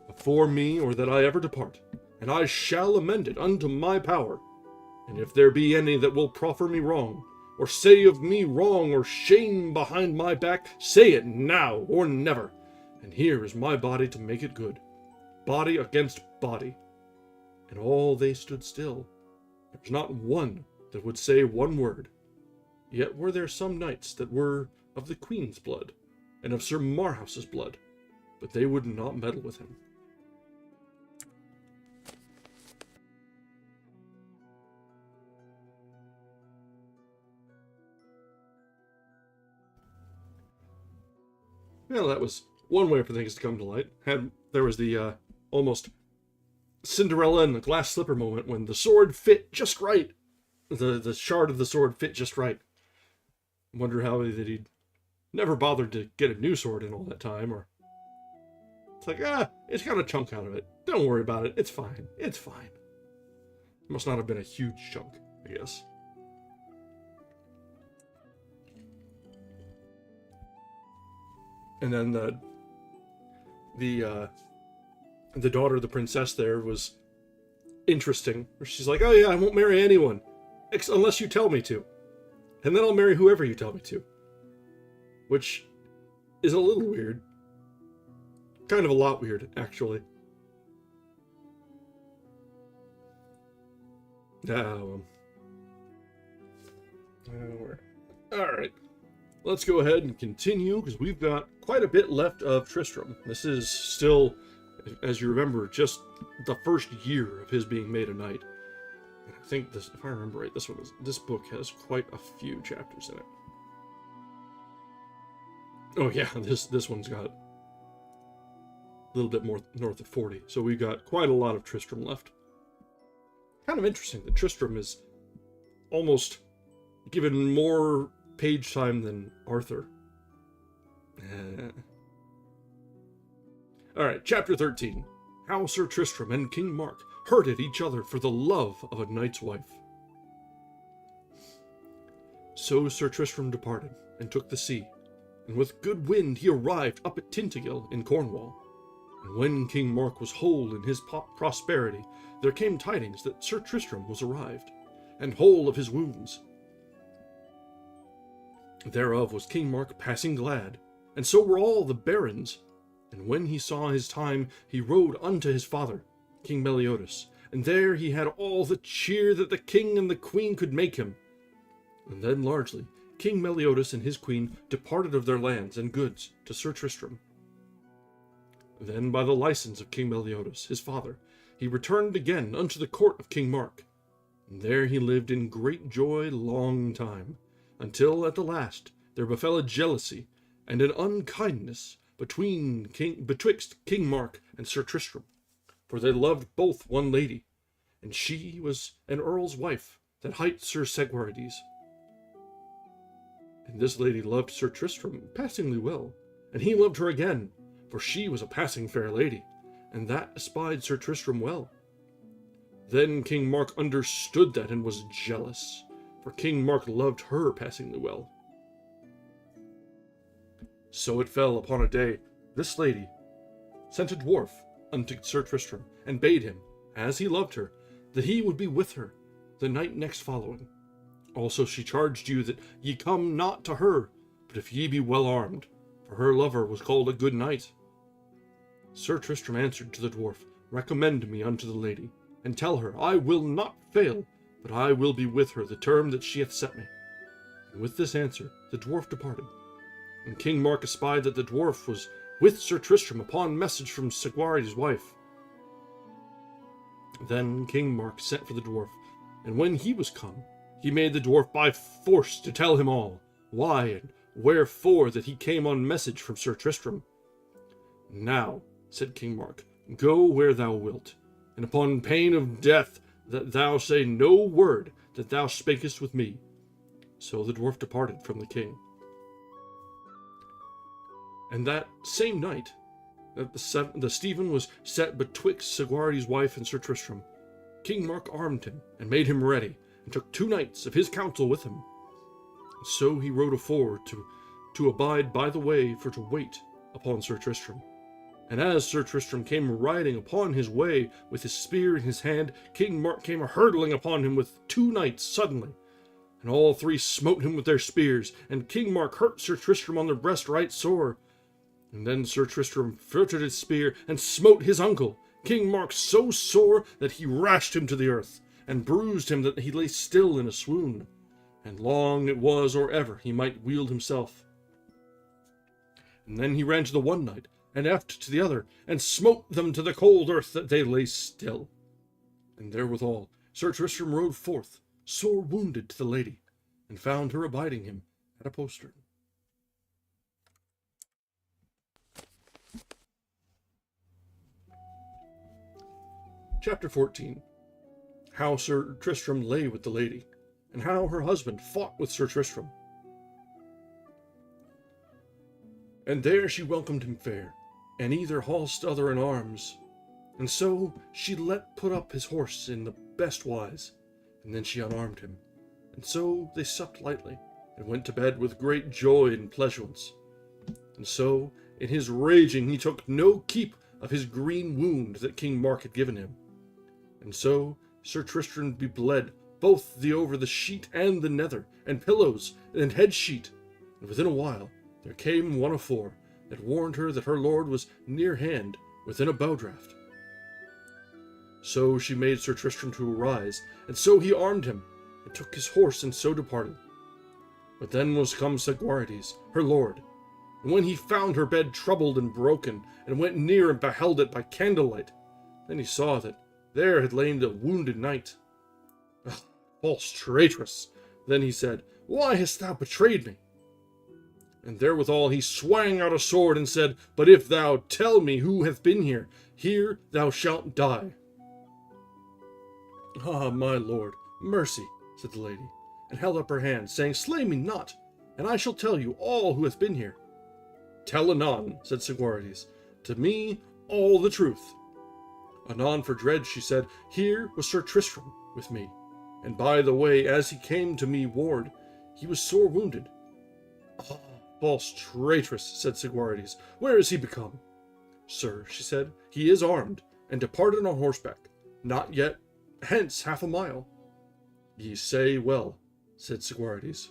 before me, or that I ever depart, and I shall amend it unto my power. And if there be any that will proffer me wrong, or say of me wrong or shame behind my back, say it now or never, and here is my body to make it good. Body against body. And all they stood still. There was not one that would say one word. Yet were there some knights that were of the Queen's blood, and of Sir Marhaus's blood, but they would not meddle with him. Well, that was one way for things to come to light. There was the almost Cinderella and the glass slipper moment when the sword fit just right. The shard of the sword fit just right. Wonder how that he'd never bothered to get a new sword in all that time, or it's like, it's got a chunk out of it. Don't worry about it. It's fine. It's fine. It must not have been a huge chunk, I guess. And then the daughter of the princess there was interesting. She's like, oh yeah, I won't marry anyone unless you tell me to. And then I'll marry whoever you tell me to. Which is a little weird. Kind of a lot weird, actually. Alright. Let's go ahead and continue, because we've got quite a bit left of Tristram. This is still, as you remember, just the first year of his being made a knight. And I think this, if I remember right, this book has quite a few chapters in it. Oh yeah, this one's got a little bit more north of 40. So we've got quite a lot of Tristram left. Kind of interesting that Tristram is almost given more page time than Arthur. Alright, chapter 13. How Sir Tristram and King Mark hurted each other for the love of a knight's wife. So Sir Tristram departed, and took the sea, and with good wind he arrived up at Tintagel in Cornwall. And when King Mark was whole in his prosperity, there came tidings that Sir Tristram was arrived, and whole of his wounds. Thereof was King Mark passing glad, and so were all the barons. And when he saw his time, he rode unto his father, King Meliodas, and there he had all the cheer that the king and the queen could make him. And then largely King Meliodas and his queen departed of their lands and goods to Sir Tristram. Then by the license of King Meliodas, his father, he returned again unto the court of King Mark, and there he lived in great joy long time, until at the last there befell a jealousy and an unkindness betwixt King Mark and Sir Tristram, for they loved both one lady, and she was an earl's wife that hight Sir Segwarides. And this lady loved Sir Tristram passingly well, and he loved her again, for she was a passing fair lady, and that espied Sir Tristram well. Then King Mark understood that and was jealous, for King Mark loved her passingly well. So it fell upon a day, this lady sent a dwarf unto Sir Tristram, and bade him, as he loved her, that he would be with her the night next following. Also she charged you that ye come not to her, but if ye be well armed, for her lover was called a good knight. Sir Tristram answered to the dwarf, Recommend me unto the lady, and tell her I will not fail, but I will be with her the term that she hath set me. And with this answer the dwarf departed. And King Mark espied that the dwarf was with Sir Tristram upon message from Segwarides' wife. Then King Mark sent for the dwarf, and when he was come, he made the dwarf by force to tell him all, why and wherefore that he came on message from Sir Tristram. Now, said King Mark, go where thou wilt, and upon pain of death that thou say no word that thou spakest with me. So the dwarf departed from the king. And that same night, that the Stephen was set betwixt Segwarides' wife and Sir Tristram, King Mark armed him, and made him ready, and took 2 knights of his council with him. And so he rode afore to abide by the way for to wait upon Sir Tristram. And as Sir Tristram came riding upon his way with his spear in his hand, King Mark came hurtling upon him with 2 knights suddenly. And all 3 smote him with their spears, and King Mark hurt Sir Tristram on the breast right sore. And then Sir Tristram flirted his spear and smote his uncle, King Mark, so sore that he rashed him to the earth, and bruised him that he lay still in a swoon. And long it was or ever he might wield himself. And then he ran to the one knight, and eft to the other, and smote them to the cold earth that they lay still. And therewithal Sir Tristram rode forth, sore wounded, to the lady, and found her abiding him at a postern. Chapter 14. How Sir Tristram lay with the lady, and how her husband fought with Sir Tristram. And there she welcomed him fair, and either halsed other in arms. And so she let put up his horse in the best wise, and then she unarmed him. And so they supped lightly, and went to bed with great joy and pleasaunce. And so, in his raging, he took no keep of his green wound that King Mark had given him. And so Sir Tristram bebled both the over the sheet and the nether, and pillows, and head sheet. And within a while there came one afore, that warned her that her lord was near hand, within a bow draught. So she made Sir Tristram to arise, and so he armed him, and took his horse, and so departed. But then was come Segwarides, her lord, and when he found her bed troubled and broken, and went near and beheld it by candlelight, then he saw that there had lain the wounded knight. False traitress! Then he said, Why hast thou betrayed me? And therewithal he swang out a sword, and said, But if thou tell me who hath been here, here thou shalt die. Ah, my lord, mercy, said the lady, and held up her hand, saying, Slay me not, and I shall tell you all who hath been here. Tell anon, said Segwarides, to me all the truth. Anon for dread, she said, Here was Sir Tristram with me, and by the way, as he came to me ward, he was sore wounded. Ah, false traitress, said Segwarides, where is he become? Sir, she said, he is armed, and departed on horseback, not yet hence half a mile. Ye say well, said Segwarides.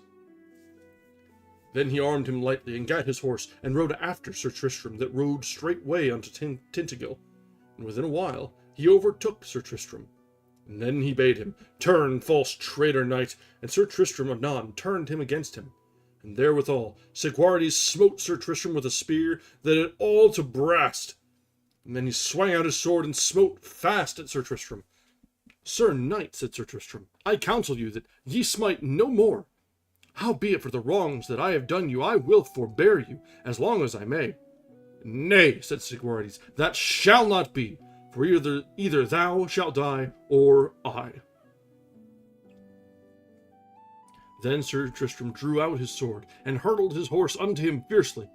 Then he armed him lightly, and gat his horse, and rode after Sir Tristram, that rode straightway unto Tintagel. And within a while he overtook Sir Tristram. And then he bade him, Turn, false traitor knight, and Sir Tristram anon turned him against him. And therewithal Segwarides smote Sir Tristram with a spear, that it all to brast. And then he swang out his sword, and smote fast at Sir Tristram. Sir knight, said Sir Tristram, I counsel you that ye smite no more. Howbeit for the wrongs that I have done you, I will forbear you, as long as I may. Nay, said Segwarides, that shall not be, for either thou shalt die, or I. Then Sir Tristram drew out his sword, and hurtled his horse unto him fiercely.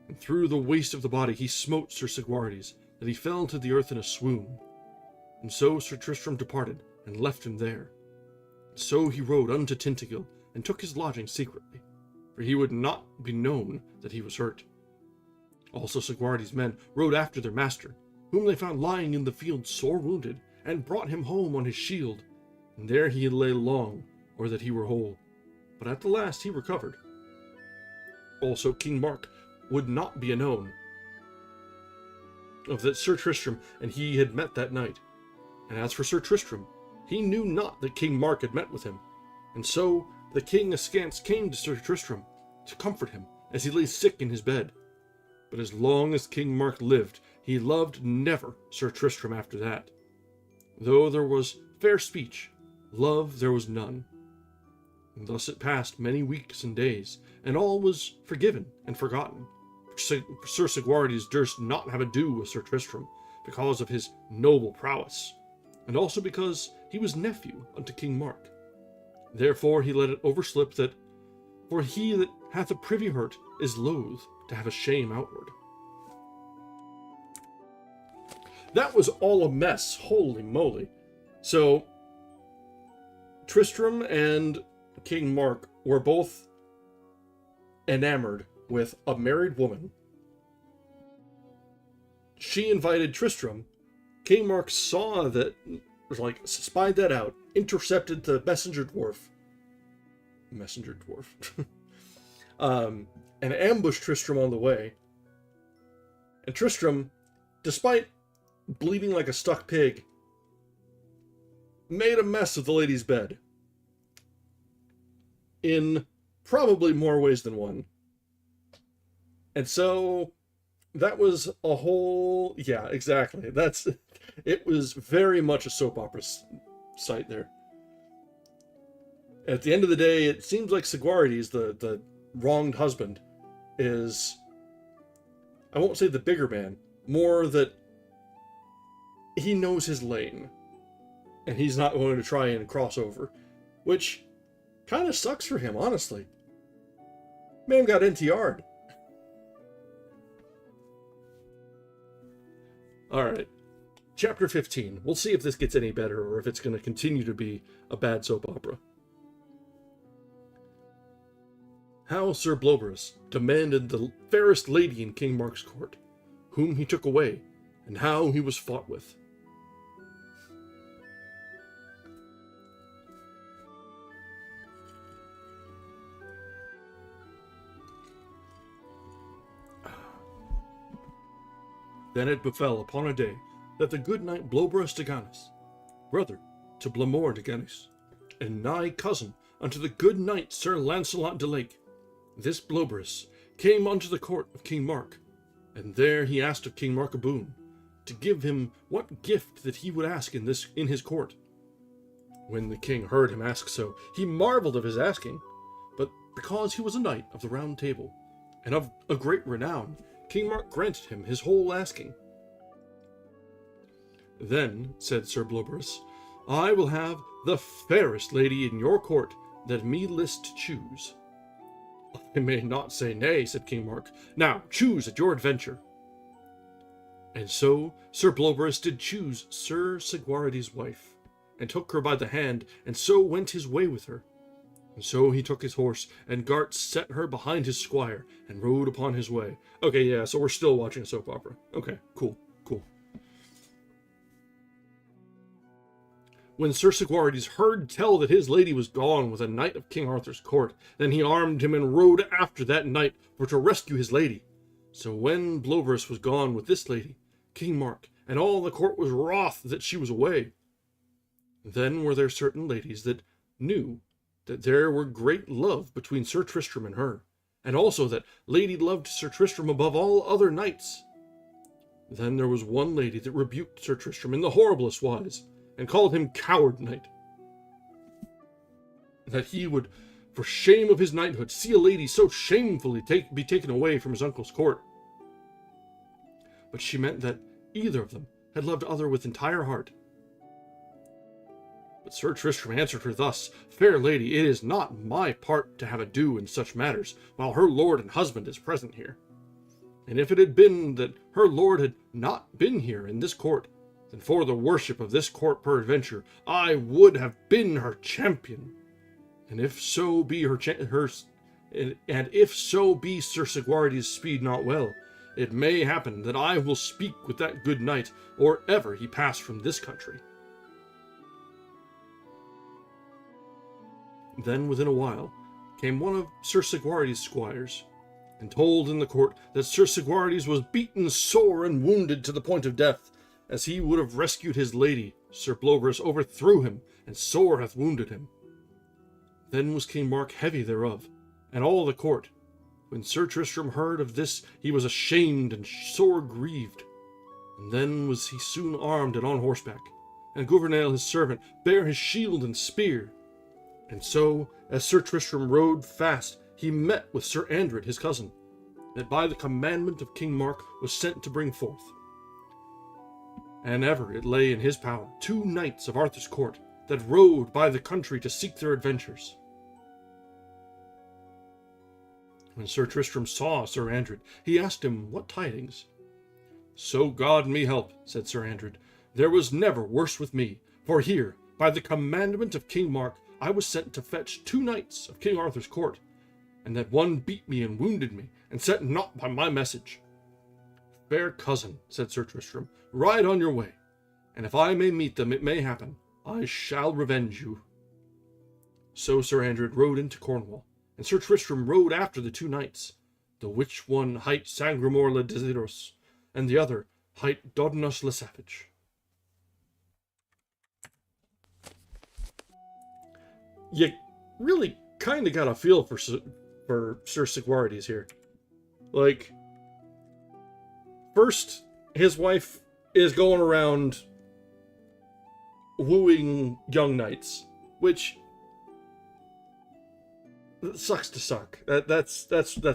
And through the waist of the body he smote Sir Segwarides, that he fell to the earth in a swoon. And so Sir Tristram departed, and left him there. And so he rode unto Tintagel, and took his lodging secretly, for he would not be known that he was hurt. Also Segwarides' men rode after their master, whom they found lying in the field sore wounded, and brought him home on his shield. And there he lay long, or that he were whole. But at the last he recovered. Also King Mark would not be aknown of that Sir Tristram and he had met that night. And as for Sir Tristram, he knew not that King Mark had met with him. And so the king askance came to Sir Tristram to comfort him as he lay sick in his bed. But as long as King Mark lived, he loved never Sir Tristram after that. Though there was fair speech, love there was none. And thus it passed many weeks and days, and all was forgiven and forgotten. For Sir Segwarides durst not have ado with Sir Tristram, because of his noble prowess, and also because he was nephew unto King Mark. Therefore he let it overslip that, for he that hath a privy hurt is loath to have a shame outward. That was all a mess, holy moly. So, Tristram and King Mark were both enamored with a married woman. She invited Tristram. King Mark saw that, spied that out, intercepted the messenger dwarf, and ambushed Tristram on the way, And Tristram, despite bleeding like a stuck pig, made a mess of the lady's bed. In probably more ways than one. And so that was a whole... Yeah, exactly. It was very much a soap opera site there. At the end of the day, it seems like Segwarides, the wronged husband, is... I won't say the bigger man, more that he knows his lane. And he's not going to try and cross over. Which kind of sucks for him, honestly. Man got NTR'd. Alright. Chapter 15. We'll see if this gets any better, or if it's going to continue to be a bad soap opera. How Sir Bloberus demanded the fairest lady in King Mark's court, whom he took away, and how he was fought with. Then it befell upon a day that the good knight Bloberus de Ganis, brother to Blamore de Ganis, and nigh cousin unto the good knight Sir Lancelot de Lake, this Bloberus came unto the court of King Mark, and there he asked of King Mark a boon, to give him what gift that he would ask in his court. When the king heard him ask so, he marvelled of his asking, but because he was a knight of the Round Table, and of a great renown, King Mark granted him his whole asking. Then, said Sir Bloberus, I will have the fairest lady in your court that me list to choose. I may not say nay, said King Mark. Now, choose at your adventure. And so Sir Bloberus did choose Sir Segwarides' wife, and took her by the hand, and so went his way with her. And so he took his horse, and Gart set her behind his squire, and rode upon his way. Okay, yeah, so we're still watching a soap opera. Okay, cool. When Sir Segwarides heard tell that his lady was gone with a knight of King Arthur's court, then he armed him and rode after that knight for to rescue his lady. So when Bloberus was gone with this lady, King Mark, and all the court was wroth that she was away. Then were there certain ladies that knew that there were great love between Sir Tristram and her, and also that lady loved Sir Tristram above all other knights. Then there was one lady that rebuked Sir Tristram in the horriblest wise, and called him coward knight, that he would, for shame of his knighthood, see a lady so shamefully be taken away from his uncle's court. But she meant that either of them had loved other with entire heart. But Sir Tristram answered her thus, Fair lady, it is not my part to have ado in such matters, while her lord and husband is present here. And if it had been that her lord had not been here in this court, then for the worship of this court peradventure, I would have been her champion. And if so be if so be Sir Segwarides speed not well, it may happen that I will speak with that good knight, or ever he pass from this country. Then within a while came one of Sir Segwarides' squires, and told in the court that Sir Segwarides was beaten sore and wounded to the point of death. As he would have rescued his lady, Sir Bloberus overthrew him, and sore hath wounded him. Then was King Mark heavy thereof, and all the court. When Sir Tristram heard of this, he was ashamed and sore grieved. And then was he soon armed and on horseback, and Gouvernail his servant bare his shield and spear. And so, as Sir Tristram rode fast, he met with Sir Andred his cousin, that by the commandment of King Mark was sent to bring forth. And ever it lay in his power 2 knights of Arthur's court that rode by the country to seek their adventures. When Sir Tristram saw Sir Andred, he asked him what tidings. So God me help, said Sir Andred, there was never worse with me, for here, by the commandment of King Mark, I was sent to fetch 2 knights of King Arthur's court, and that one beat me and wounded me, and sent not by my message. Fair cousin, said Sir Tristram, ride on your way, and if I may meet them, it may happen, I shall revenge you. So Sir Andred rode into Cornwall, and Sir Tristram rode after the 2 knights, the which one hight Sangramore le Desiros, and the other hight Dodonus le Savage. You really kind of got a feel for Sir Sigwarides here. Like, first, his wife is going around wooing young knights, which sucks to suck. That's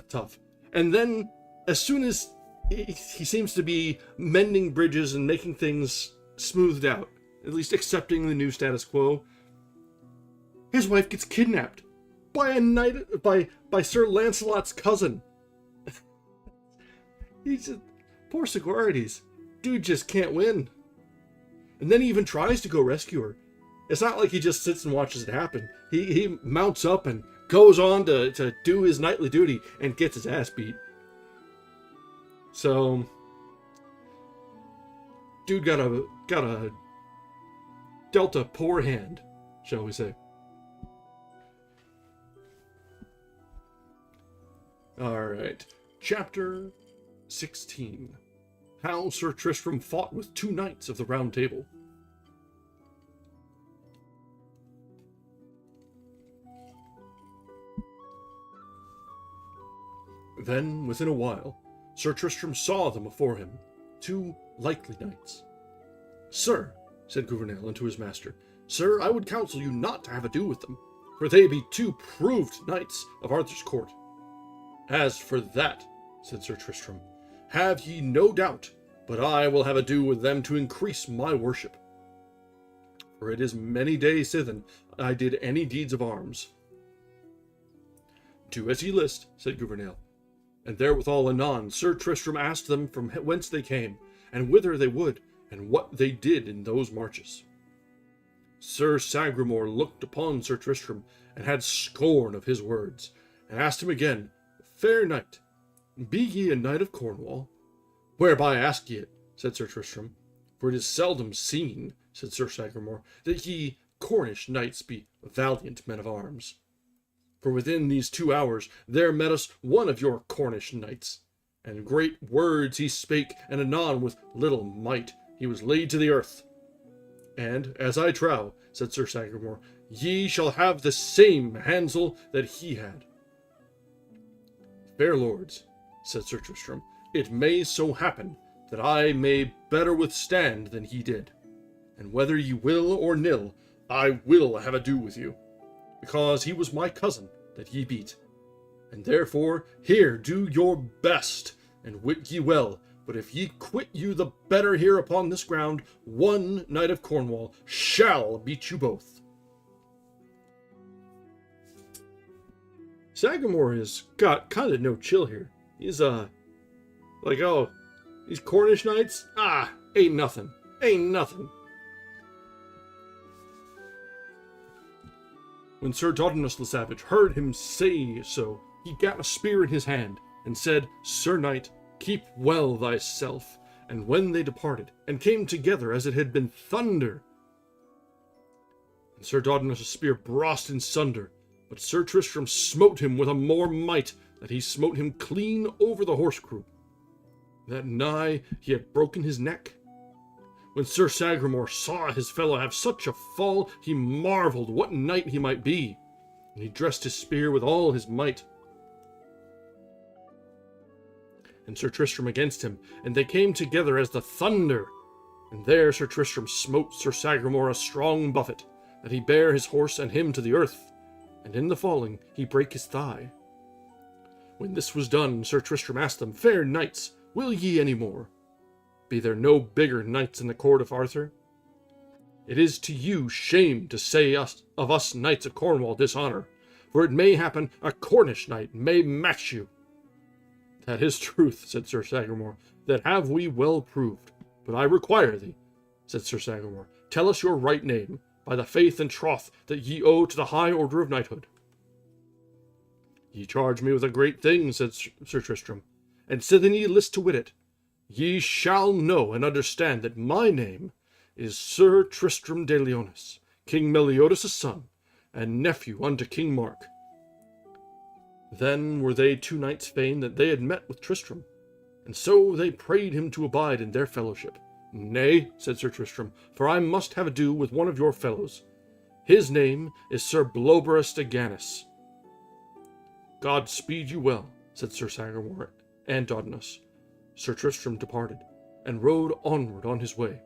tough. And then, as soon as he seems to be mending bridges and making things smoothed out, at least accepting the new status quo, his wife gets kidnapped by a knight, by Sir Lancelot's cousin. He's just, poor Sigwarides. Dude just can't win. And then he even tries to go rescue her. It's not like he just sits and watches it happen. He mounts up and goes on to do his knightly duty and gets his ass beat. So, dude got a dealt a poor hand, shall we say. Alright, Chapter 16. How Sir Tristram fought with 2 knights of the Round Table. Then, within a while, Sir Tristram saw them afore him, 2 likely knights. Sir, said Gouvernail unto his master, Sir, I would counsel you not to have ado with them, for they be 2 proved knights of Arthur's court. As for that, said Sir Tristram, have ye no doubt, but I will have ado with them to increase my worship. For it is many days sithen I did any deeds of arms. Do as ye list, said Gouvernail. And therewithal anon Sir Tristram asked them from whence they came, and whither they would, and what they did in those marches. Sir Sagramore looked upon Sir Tristram, and had scorn of his words, and asked him again, Fair knight, be ye a knight of Cornwall? Whereby ask ye it, said Sir Tristram, for it is seldom seen, said Sir Sagramore, that ye Cornish knights be valiant men of arms. For within these 2 hours there met us one of your Cornish knights, and great words he spake, and anon with little might he was laid to the earth. And, as I trow, said Sir Sagramore, ye shall have the same handsel that he had. Fair lords, said Sir Tristram, it may so happen that I may better withstand than he did, and whether ye will or nill, I will have ado with you, because he was my cousin that ye beat. And therefore here do your best, and wit ye well, but if ye quit you the better here upon this ground, 1 knight of Cornwall shall beat you both. Sagramore has got kind of no chill here. He's like, oh, these Cornish knights? Ah, ain't nothing. Ain't nothing. When Sir Dodonus le Savage heard him say so, he gat a spear in his hand, and said, Sir knight, keep well thyself. And when they departed, and came together as it had been thunder, and Sir Dodonus' spear brast in sunder, but Sir Tristram smote him with a more might, that he smote him clean over the horse croup, that nigh he had broken his neck. When Sir Sagramore saw his fellow have such a fall, he marvelled what knight he might be, and he dressed his spear with all his might. And Sir Tristram against him, and they came together as the thunder, and there Sir Tristram smote Sir Sagramore a strong buffet, that he bare his horse and him to the earth, and in the falling he brake his thigh. When this was done, Sir Tristram asked them, Fair knights, will ye any more? Be there no bigger knights in the court of Arthur? It is to you shame to say of us knights of Cornwall dishonour, for it may happen a Cornish knight may match you. That is truth, said Sir Sagramore, that have we well proved. But I require thee, said Sir Sagramore, tell us your right name, by the faith and troth that ye owe to the high order of knighthood. Ye charge me with a great thing, said Sir Tristram, and sithen ye list to wit it, ye shall know and understand that my name is Sir Tristram de Lyonesse, King Meliodas' son, and nephew unto King Mark. Then were they 2 knights fain that they had met with Tristram, and so they prayed him to abide in their fellowship. Nay, said Sir Tristram, for I must have ado with one of your fellows. His name is Sir Bloberus de Gannis. God speed you well, said Sir Sagramore and Dodinas. Sir Tristram departed, and rode onward on his way.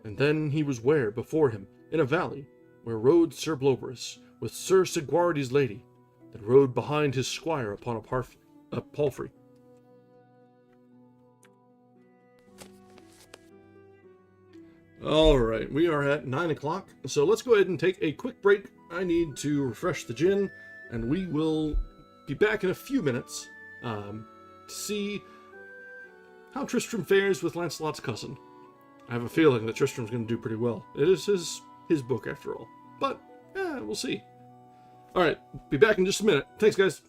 And then he was ware before him in a valley, where rode Sir Bloberus, with Sir Segwarides' lady, that rode behind his squire upon a palfrey. Alright, we are at 9 o'clock, so let's go ahead and take a quick break. I need to refresh the gin, and we will be back in a few minutes to see how Tristram fares with Lancelot's cousin. I have a feeling that Tristram's going to do pretty well. It is his book, after all. But, we'll see. Alright, be back in just a minute. Thanks, guys.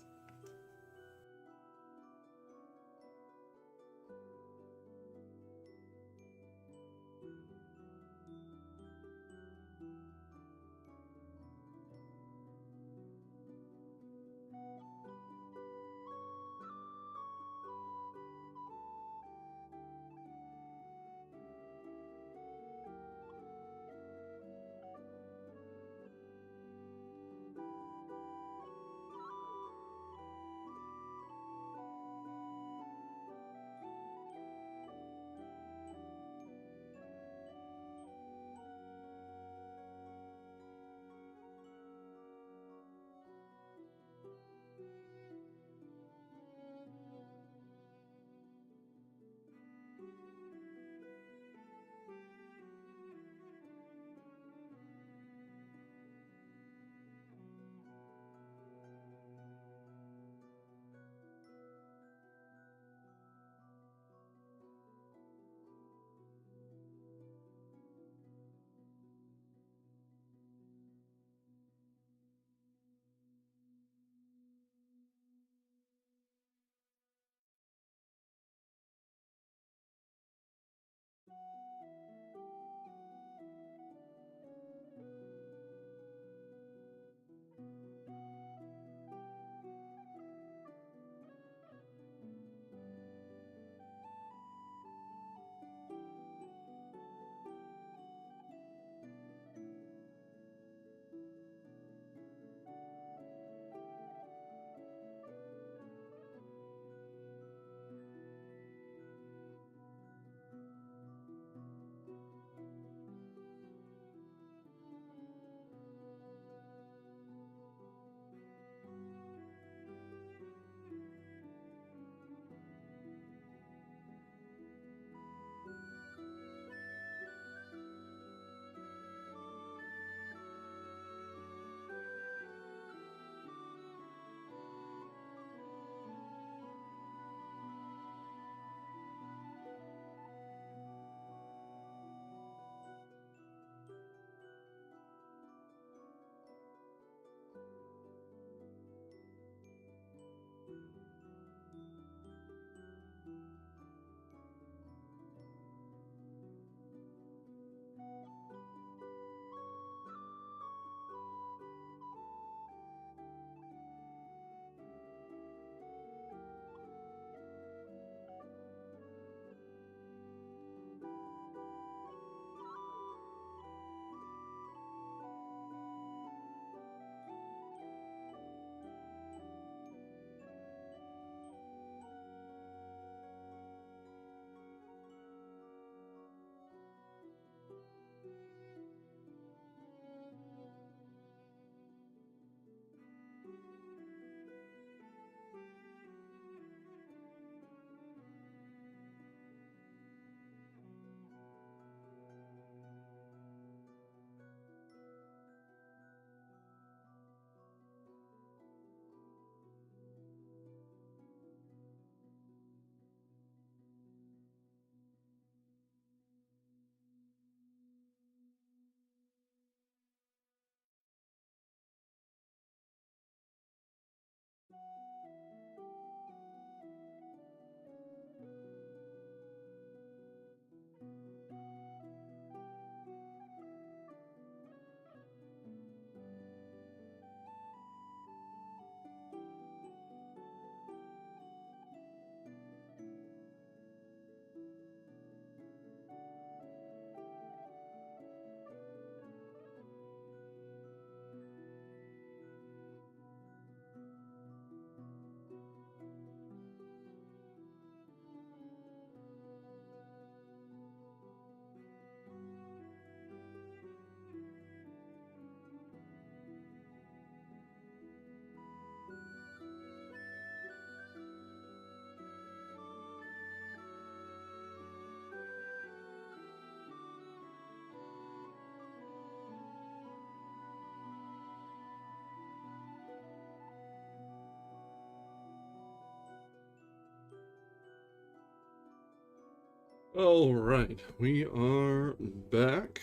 All right, we are back.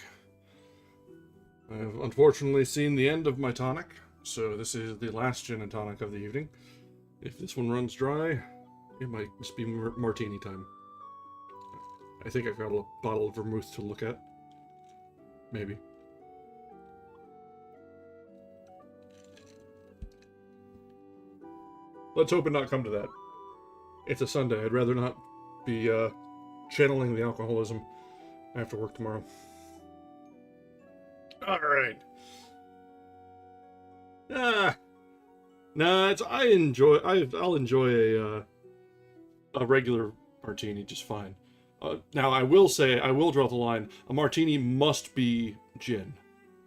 I have unfortunately seen the end of my tonic, so this is the last gin and tonic of the evening. If this one runs dry, it might just be martini time. I think I've got a bottle of vermouth to look at. Maybe. Let's hope it not come to that. It's a Sunday. I'd rather not be channeling the alcoholism after work tomorrow. All right. Nah. I'll enjoy a regular martini just fine. Now I will say I will draw the line. A martini must be gin.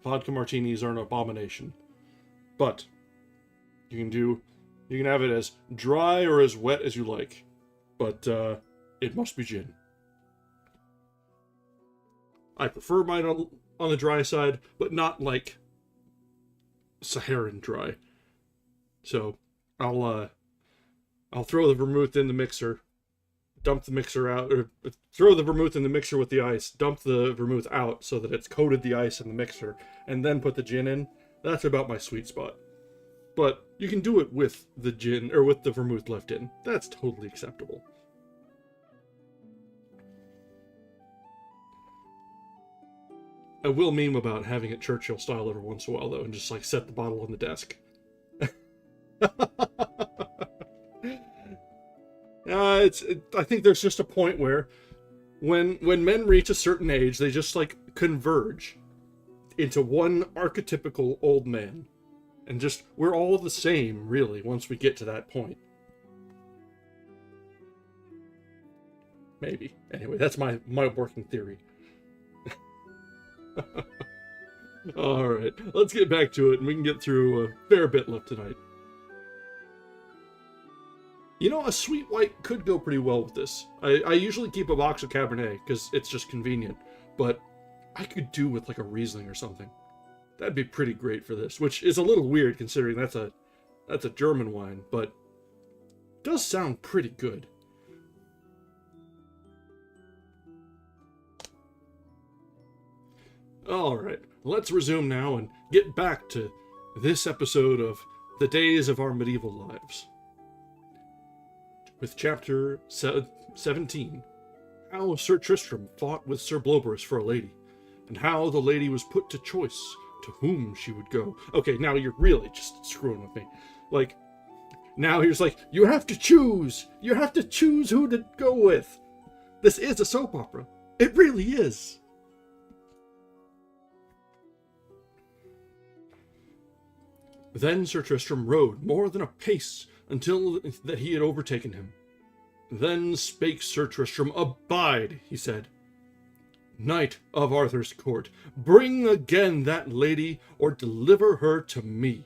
Vodka martinis are an abomination. But you can have it as dry or as wet as you like. But it must be gin. I prefer mine on the dry side, but not like Saharan dry. So I'll throw the vermouth in the mixer, dump the mixer out, or throw the vermouth in the mixer with the ice, dump the vermouth out so that it's coated the ice in the mixer, and then put the gin in. That's about my sweet spot. But you can do it with the gin, or with the vermouth left in. That's totally acceptable. I will meme about having it Churchill style every once in a while, though, and just, like, set the bottle on the desk. I think there's just a point where when men reach a certain age, they just, like, converge into one archetypical old man. And just, we're all the same, really, once we get to that point. Maybe. Anyway, that's my working theory. Alright, let's get back to it, and we can get through a fair bit left tonight. You know, a sweet white could go pretty well with this. I usually keep a box of Cabernet, because it's just convenient, but I could do with, like, a Riesling or something. That'd be pretty great for this, which is a little weird considering that's a German wine, but does sound pretty good. Alright, let's resume now and get back to this episode of The Days of Our Medieval Lives. With chapter 17, how Sir Tristram fought with Sir Bloberus for a lady, and how the lady was put to choice to whom she would go. Okay, now you're really just screwing with me. Like, now he's like, you have to choose! You have to choose who to go with! This is a soap opera. It really is. Then Sir Tristram rode more than a pace until that he had overtaken him. Then spake Sir Tristram, Abide, he said. Knight of Arthur's court, bring again that lady, or deliver her to me.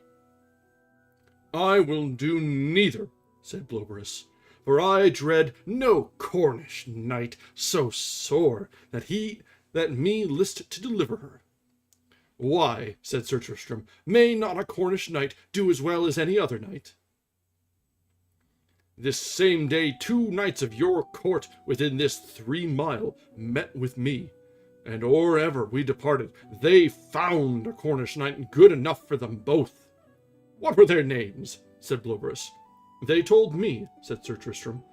I will do neither, said Bloberus, for I dread no Cornish knight so sore that me list to deliver her. Why, said Sir Tristram, may not a Cornish knight do as well as any other knight? This same day 2 knights of your court within this 3 mile met with me, and or ever we departed, they found a Cornish knight good enough for them both. What were their names? Said Bloberus. They told me, said Sir Tristram,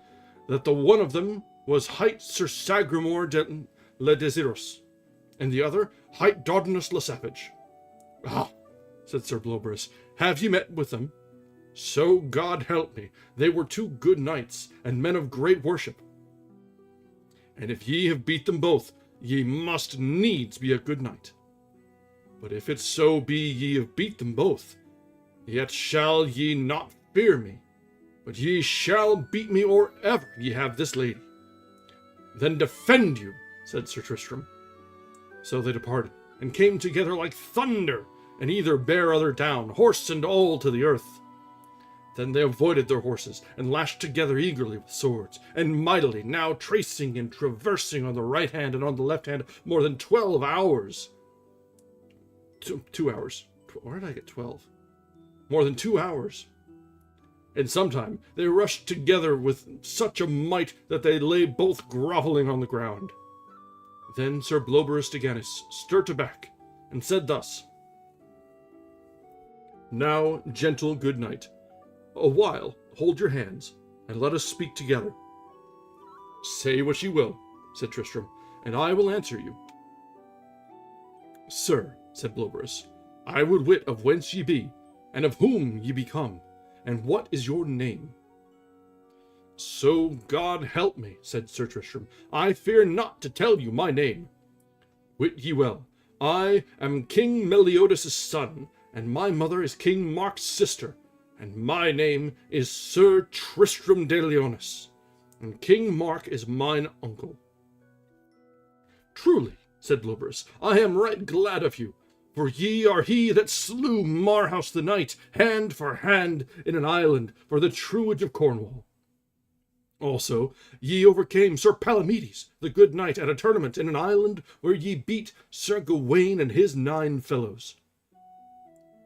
that the one of them was hight Sir Sagramore de le Desirous, and the other hight Dardanus le Savage. Ah, said Sir Bloberus, have ye met with them? So God help me, they were 2 good knights, and men of great worship. And if ye have beat them both, ye must needs be a good knight. But if it so be ye have beat them both, yet shall ye not fear me, but ye shall beat me or ever ye have this lady. Then defend you, said Sir Tristram. So they departed, and came together like thunder, and either bare other down, horse and all, to the earth. Then they avoided their horses, and lashed together eagerly with swords, and mightily, now tracing and traversing on the right hand and on the left hand more than 12 hours. 2 hours. Where did I get 12? More than 2 hours. And sometime they rushed together with such a might that they lay both grovelling on the ground. Then Sir Bloberus de Ganis stirred aback, and said thus: Now, gentle good knight, a while hold your hands, and let us speak together. Say what ye will, said Tristram, and I will answer you. Sir, said Bloberus, I would wit of whence ye be, and of whom ye be come, and what is your name? So God help me, said Sir Tristram, I fear not to tell you my name. Wit ye well, I am King Meliodas' son, and my mother is King Mark's sister, and my name is Sir Tristram de Lyonesse, and King Mark is mine uncle. Truly, said Bloberus, I am right glad of you, for ye are he that slew Marhaus the knight, hand for hand, in an island for the truage of Cornwall. Also, ye overcame Sir Palomides, the good knight, at a tournament in an island where ye beat Sir Gawain and his 9 fellows.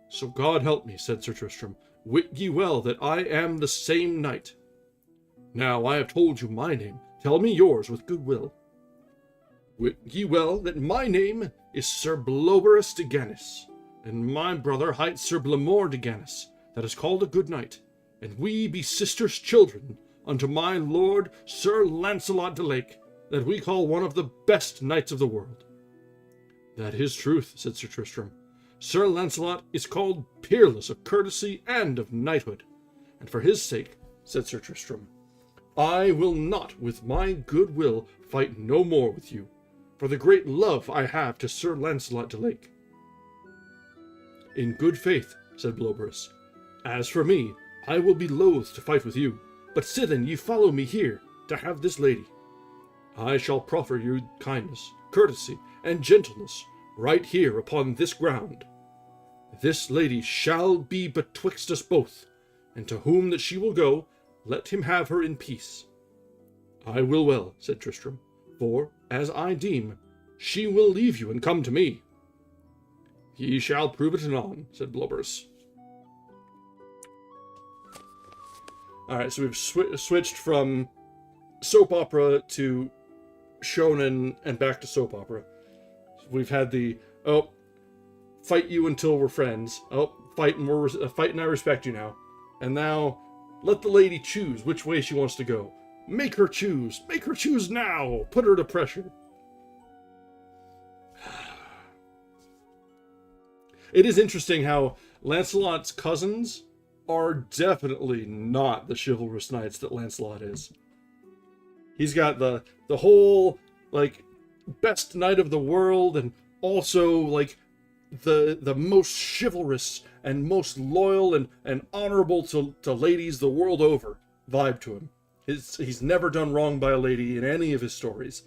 So God help me, said Sir Tristram, wit ye well that I am the same knight. Now I have told you my name, tell me yours with good will. Wit ye well that my name is Sir Bloberus de Ganis, and my brother hight Sir Blamore de Ganis, that is called a good knight, and we be sisters' children unto my lord Sir Launcelot de Lake, that we call one of the best knights of the world. That is truth, said Sir Tristram. Sir Launcelot is called peerless of courtesy and of knighthood, and for his sake, said Sir Tristram, I will not with my good will fight no more with you, for the great love I have to Sir Launcelot de Lake. In good faith, said Bloberus, as for me, I will be loath to fight with you, but sithen ye follow me here to have this lady. I shall proffer you kindness, courtesy, and gentleness right here upon this ground. This lady shall be betwixt us both, and to whom that she will go, let him have her in peace. I will well, said Tristram, for, as I deem, she will leave you and come to me. Ye shall prove it anon, said Bloberus. Alright, so we've switched from soap opera to shonen and back to soap opera. We've had the, oh, fight you until we're friends. Oh, fight and I respect you now. And now, let the lady choose which way she wants to go. Make her choose. Make her choose now. Put her to pressure. It is interesting how Lancelot's cousins are definitely not the chivalrous knights that Lancelot is. He's got the whole, like, best knight of the world, and also, like, the most chivalrous and most loyal and honorable to ladies the world over vibe to him. He's never done wrong by a lady in any of his stories.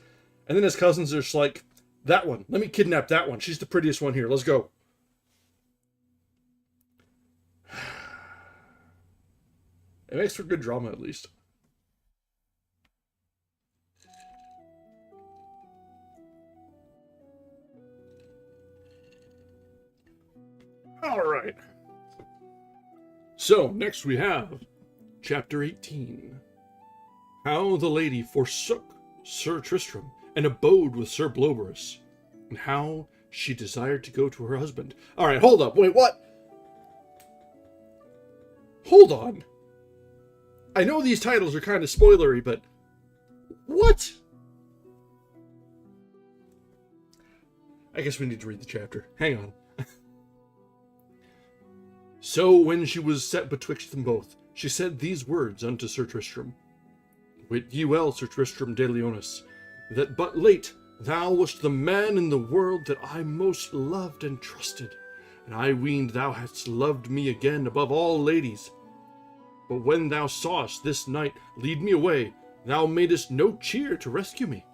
And then his cousins are just like, that one, let me kidnap that one. She's the prettiest one here. Let's go. It makes for good drama, at least. Alright. So, next we have Chapter 18. How the lady forsook Sir Tristram and abode with Sir Bloberus, and how she desired to go to her husband. Alright, hold up. Wait, what? Hold on. I know these titles are kind of spoilery, but what? I guess we need to read the chapter. Hang on. So when she was set betwixt them both, she said these words unto Sir Tristram. Wit ye well, Sir Tristram de Lyonesse, that but late thou wast the man in the world that I most loved and trusted, and I weened thou hadst loved me again above all ladies. But when thou sawest this knight lead me away, thou madest no cheer to rescue me,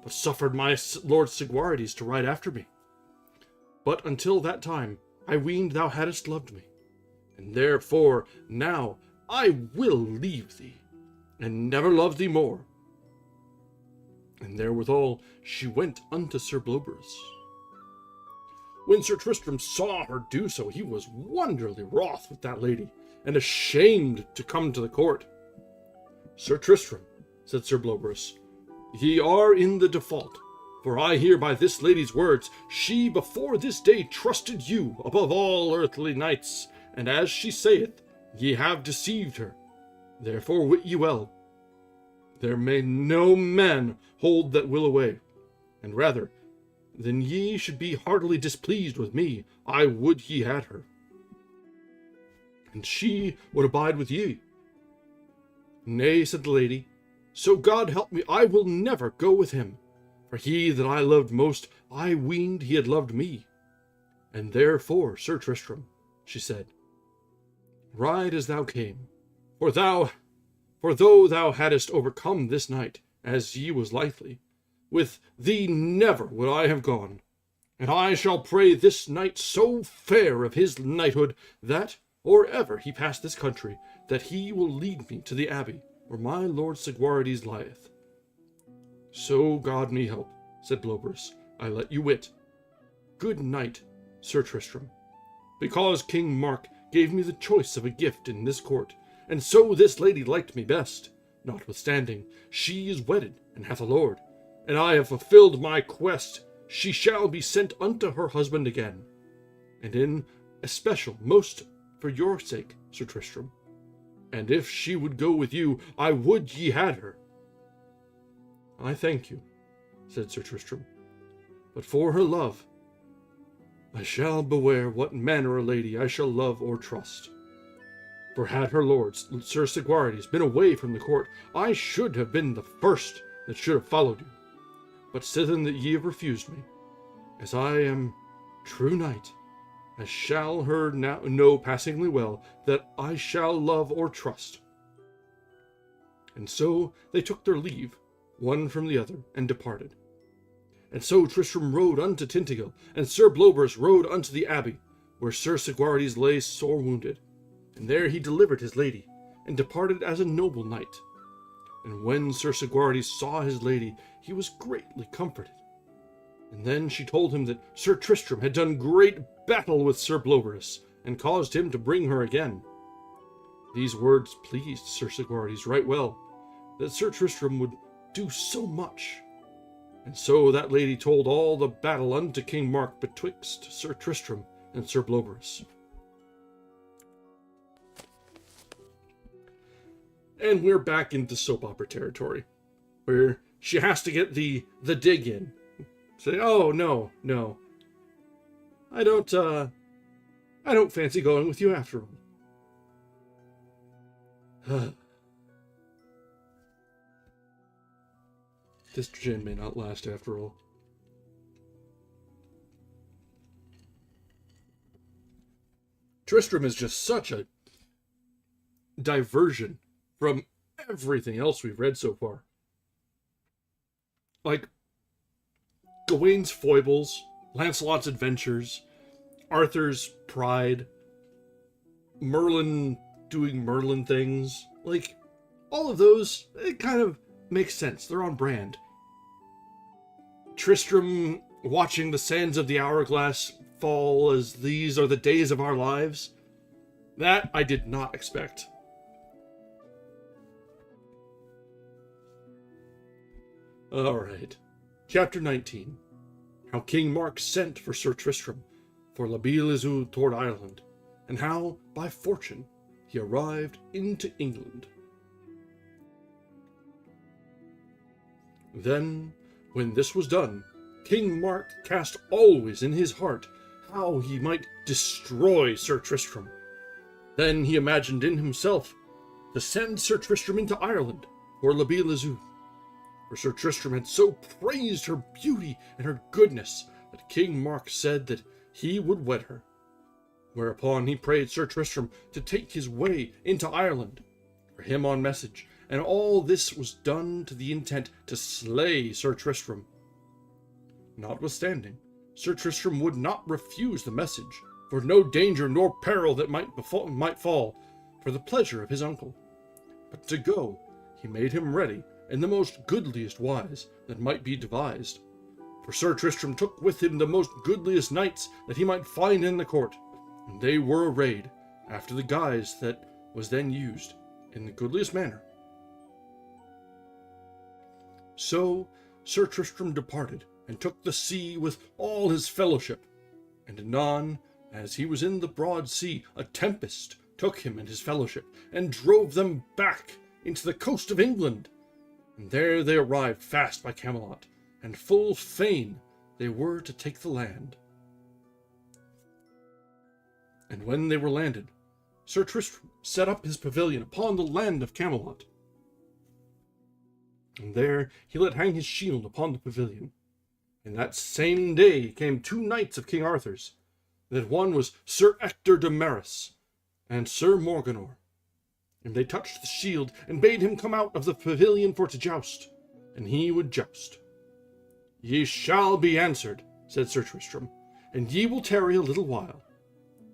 but suffered my lord Sigwarides to ride after me. But until that time I weened thou hadst loved me, and therefore now I will leave thee, and never love thee more. And therewithal she went unto Sir Bloberus. When Sir Tristram saw her do so, he was wonderly wroth with that lady, and ashamed to come to the court. Sir Tristram, said Sir Bloberus, ye are in the default, for I hear by this lady's words, she before this day trusted you above all earthly knights, and as she saith, ye have deceived her. Therefore wit ye well, there may no man hold that will away, and rather than ye should be heartily displeased with me, I would ye had her, and she would abide with ye. Nay, said the lady, so God help me, I will never go with him, for he that I loved most, I weened he had loved me. And therefore, Sir Tristram, she said, ride as thou came, for though thou hadst overcome this knight, as ye was lightly, with thee never would I have gone. And I shall pray this knight so fair of his knighthood, that, or ever he pass this country, that he will lead me to the abbey, where my lord Segwarides lieth. So God me help, said Bloberus, I let you wit. Good night, Sir Tristram, because King Mark gave me the choice of a gift in this court, and so this lady liked me best, notwithstanding she is wedded and hath a lord, and I have fulfilled my quest, she shall be sent unto her husband again, and in especial most for your sake, Sir Tristram. And if she would go with you, I would ye had her. I thank you, said Sir Tristram, but for her love, I shall beware what manner a lady I shall love or trust. For had her lord, Sir Segwarides, been away from the court, I should have been the first that should have followed you. But sithen that ye have refused me, as I am true knight, I shall her now know passingly well that I shall love or trust. And so they took their leave, one from the other, and departed. And so Tristram rode unto Tintagel, and Sir Bloberus rode unto the abbey, where Sir Segwarides lay sore wounded. And there he delivered his lady, and departed as a noble knight. And when Sir Segwarides saw his lady, he was greatly comforted. And then she told him that Sir Tristram had done great battle with Sir Bloberus, and caused him to bring her again. These words pleased Sir Segwarides right well, that Sir Tristram would do so much. And so that lady told all the battle unto King Mark betwixt Sir Tristram and Sir Bloberus. And we're back into soap opera territory, where she has to get the dig in. Say, oh, no, I don't fancy going with you after all. This gin may not last after all. Tristram is just such a diversion from everything else we've read so far. Like, Gawain's foibles, Lancelot's adventures, Arthur's pride, Merlin doing Merlin things, like, all of those, it kind of makes sense. They're on brand. Tristram watching the sands of the hourglass fall as these are the days of our lives. That I did not expect. Alright. Chapter 19. How King Mark sent for Sir Tristram, for La Beale Isoud toward Ireland, and how, by fortune, he arrived into England. Then, when this was done, King Mark cast always in his heart how he might destroy Sir Tristram. Then he imagined in himself to send Sir Tristram into Ireland for La Beale Isoud. For Sir Tristram had so praised her beauty and her goodness that King Mark said that he would wed her. Whereupon he prayed Sir Tristram to take his way into Ireland for him on message, and all this was done to the intent to slay Sir Tristram. Notwithstanding, Sir Tristram would not refuse the message, for no danger nor peril that might fall, for the pleasure of his uncle. But to go, he made him ready in the most goodliest wise that might be devised. For Sir Tristram took with him the most goodliest knights that he might find in the court, and they were arrayed after the guise that was then used in the goodliest manner. So Sir Tristram departed, and took the sea with all his fellowship. And anon, as he was in the broad sea, a tempest took him and his fellowship, and drove them back into the coast of England. And there they arrived fast by Camelot, and full fain they were to take the land. And when they were landed, Sir Tristram set up his pavilion upon the land of Camelot. And there he let hang his shield upon the pavilion. And that same day came two knights of King Arthur's, that one was Sir Ector de Maris, and Sir Morganor. And they touched the shield, and bade him come out of the pavilion for to joust, and he would joust. Ye shall be answered, said Sir Tristram, and ye will tarry a little while.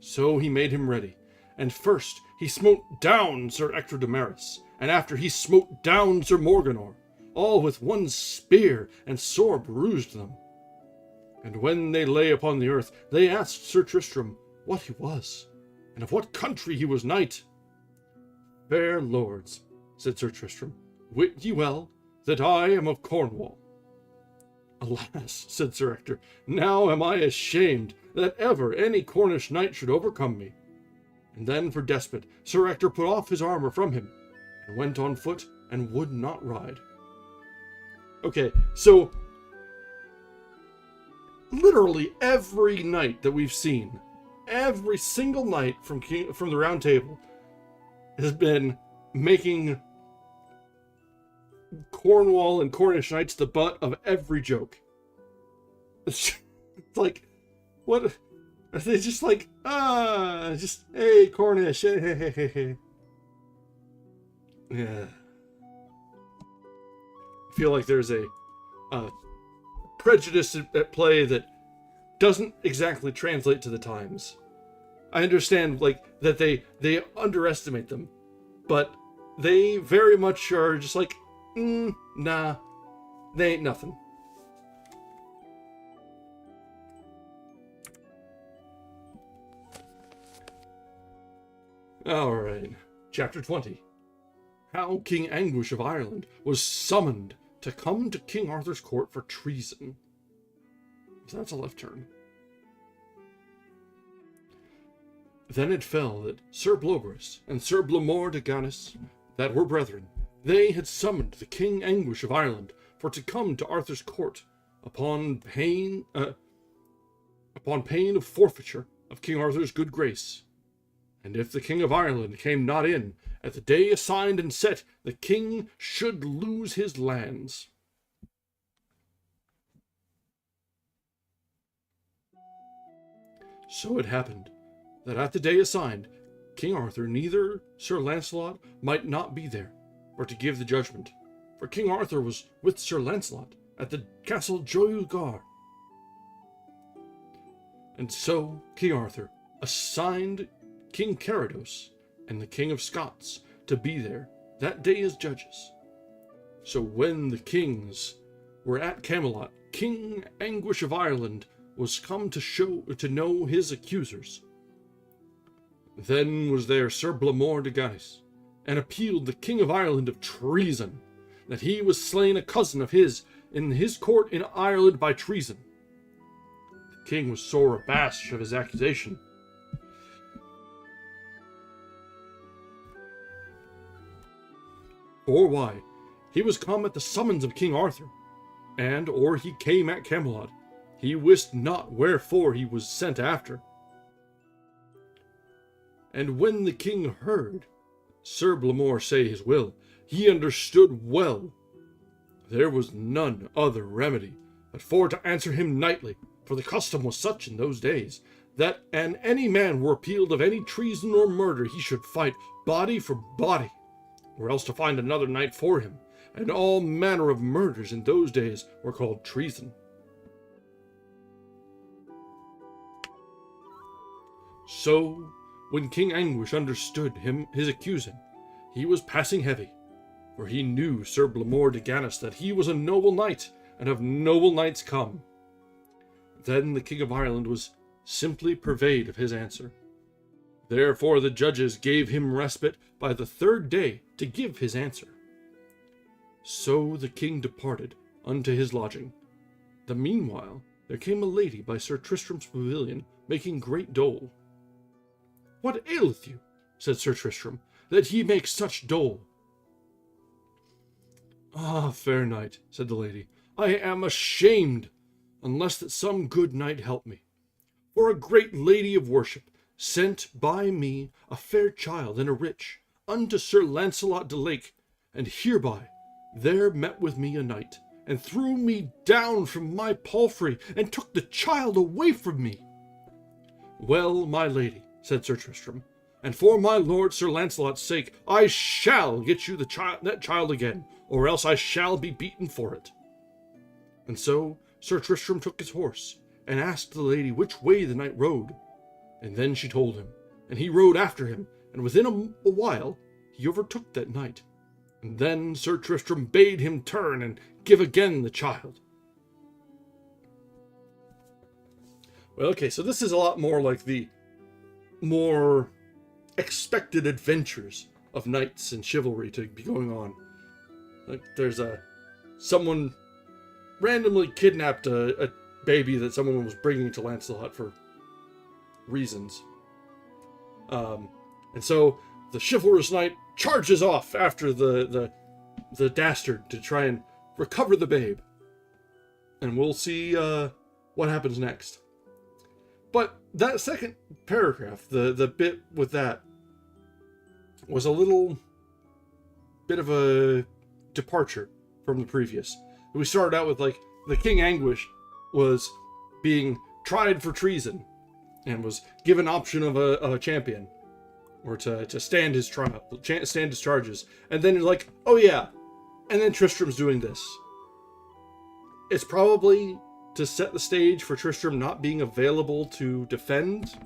So he made him ready, and first he smote down Sir Ector de Maris, and after he smote down Sir Morganor, all with one spear, and sore bruised them. And when they lay upon the earth, they asked Sir Tristram what he was, and of what country he was knight. Fair lords, said Sir Tristram, wit ye well that I am of Cornwall. Alas, said Sir Ector, now am I ashamed that ever any Cornish knight should overcome me. And then for despite, Sir Ector put off his armor from him, and went on foot, and would not ride. Okay, so literally every knight that we've seen, every single knight from the Round Table, has been making Cornwall and Cornish knights the butt of every joke. It's like, what? Are they just like, just, hey, Cornish, hey. Yeah. I feel like there's a prejudice at play that doesn't exactly translate to the times. I understand, like, that they underestimate them, but they very much are just like, nah, they ain't nothing. Alright, Chapter 20. How King Anguish of Ireland was summoned to come to King Arthur's court for treason. So that's a left turn. Then it fell that Sir Bloberus and Sir Blamore de Ganys, that were brethren, they had summoned the King Anguish of Ireland for to come to Arthur's court upon pain of forfeiture of King Arthur's good grace. And if the King of Ireland came not in at the day assigned and set, the king should lose his lands. So it happened that at the day assigned, King Arthur, neither Sir Lancelot might not be there, for to give the judgment. For King Arthur was with Sir Lancelot at the castle Joyeux-Gar. And so King Arthur assigned King Carados and the King of Scots to be there that day as judges. So when the kings were at Camelot, King Anguish of Ireland was come to know his accusers. Then was there Sir Blamore de Ganys, and appealed the King of Ireland of treason, that he was slain a cousin of his in his court in Ireland by treason. The king was sore abashed of his accusation. For why? He was come at the summons of King Arthur, and or he came at Camelot, he wist not wherefore he was sent after. And when the king heard Sir Blamore say his will, he understood well there was none other remedy but for to answer him knightly, for the custom was such in those days, that an any man were appealed of any treason or murder, he should fight body for body, or else to find another knight for him, and all manner of murders in those days were called treason. So, when King Anguish understood his accusing, he was passing heavy, for he knew Sir Blamore de Ganys that he was a noble knight, and of noble knights come. Then the King of Ireland was simply purveyed of his answer. Therefore the judges gave him respite by the third day to give his answer. So the king departed unto his lodging. The meanwhile there came a lady by Sir Tristram's pavilion, making great dole. What aileth you, said Sir Tristram, that ye make such dole? Ah, fair knight, said the lady, I am ashamed, unless that some good knight help me. For a great lady of worship sent by me a fair child and a rich unto Sir Launcelot de Lake, and hereby there met with me a knight, and threw me down from my palfrey, and took the child away from me. Well, my lady, said Sir Tristram, and for my lord Sir Launcelot's sake, I shall get you that child again, or else I shall be beaten for it. And so Sir Tristram took his horse, and asked the lady which way the knight rode. And then she told him, and he rode after him, and within a while he overtook that knight. And then Sir Tristram bade him turn and give again the child. Well, okay, so this is a lot more like the more expected adventures of knights and chivalry to be going on. Like, there's someone randomly kidnapped a baby that someone was bringing to Lancelot for reasons. And so the chivalrous knight charges off after the dastard to try and recover the babe. And we'll see what happens next. But that second paragraph, the bit with that, was a little bit of a departure from the previous. We started out with, like, the King Anguish was being tried for treason and was given option of a champion, or to stand his trial, stand his charges. And then you're like, oh yeah, and then Tristram's doing this. It's probably to set the stage for Tristram not being available to defend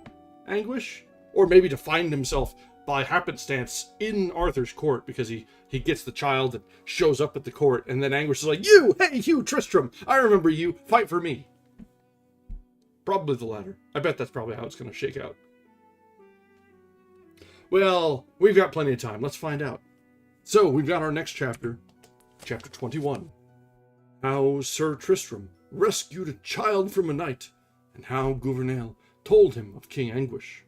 Anguish, or maybe to find himself by happenstance in Arthur's court because he gets the child and shows up at the court, and then Anguish is like, hey you, Tristram, I remember you, fight for me. Probably the latter. I bet that's probably how it's going to shake out. Well, we've got plenty of time. Let's find out. So, we've got our next chapter, chapter 21. How Sir Tristram rescued a child from a knight, and how Gouvernail told him of King Anguish.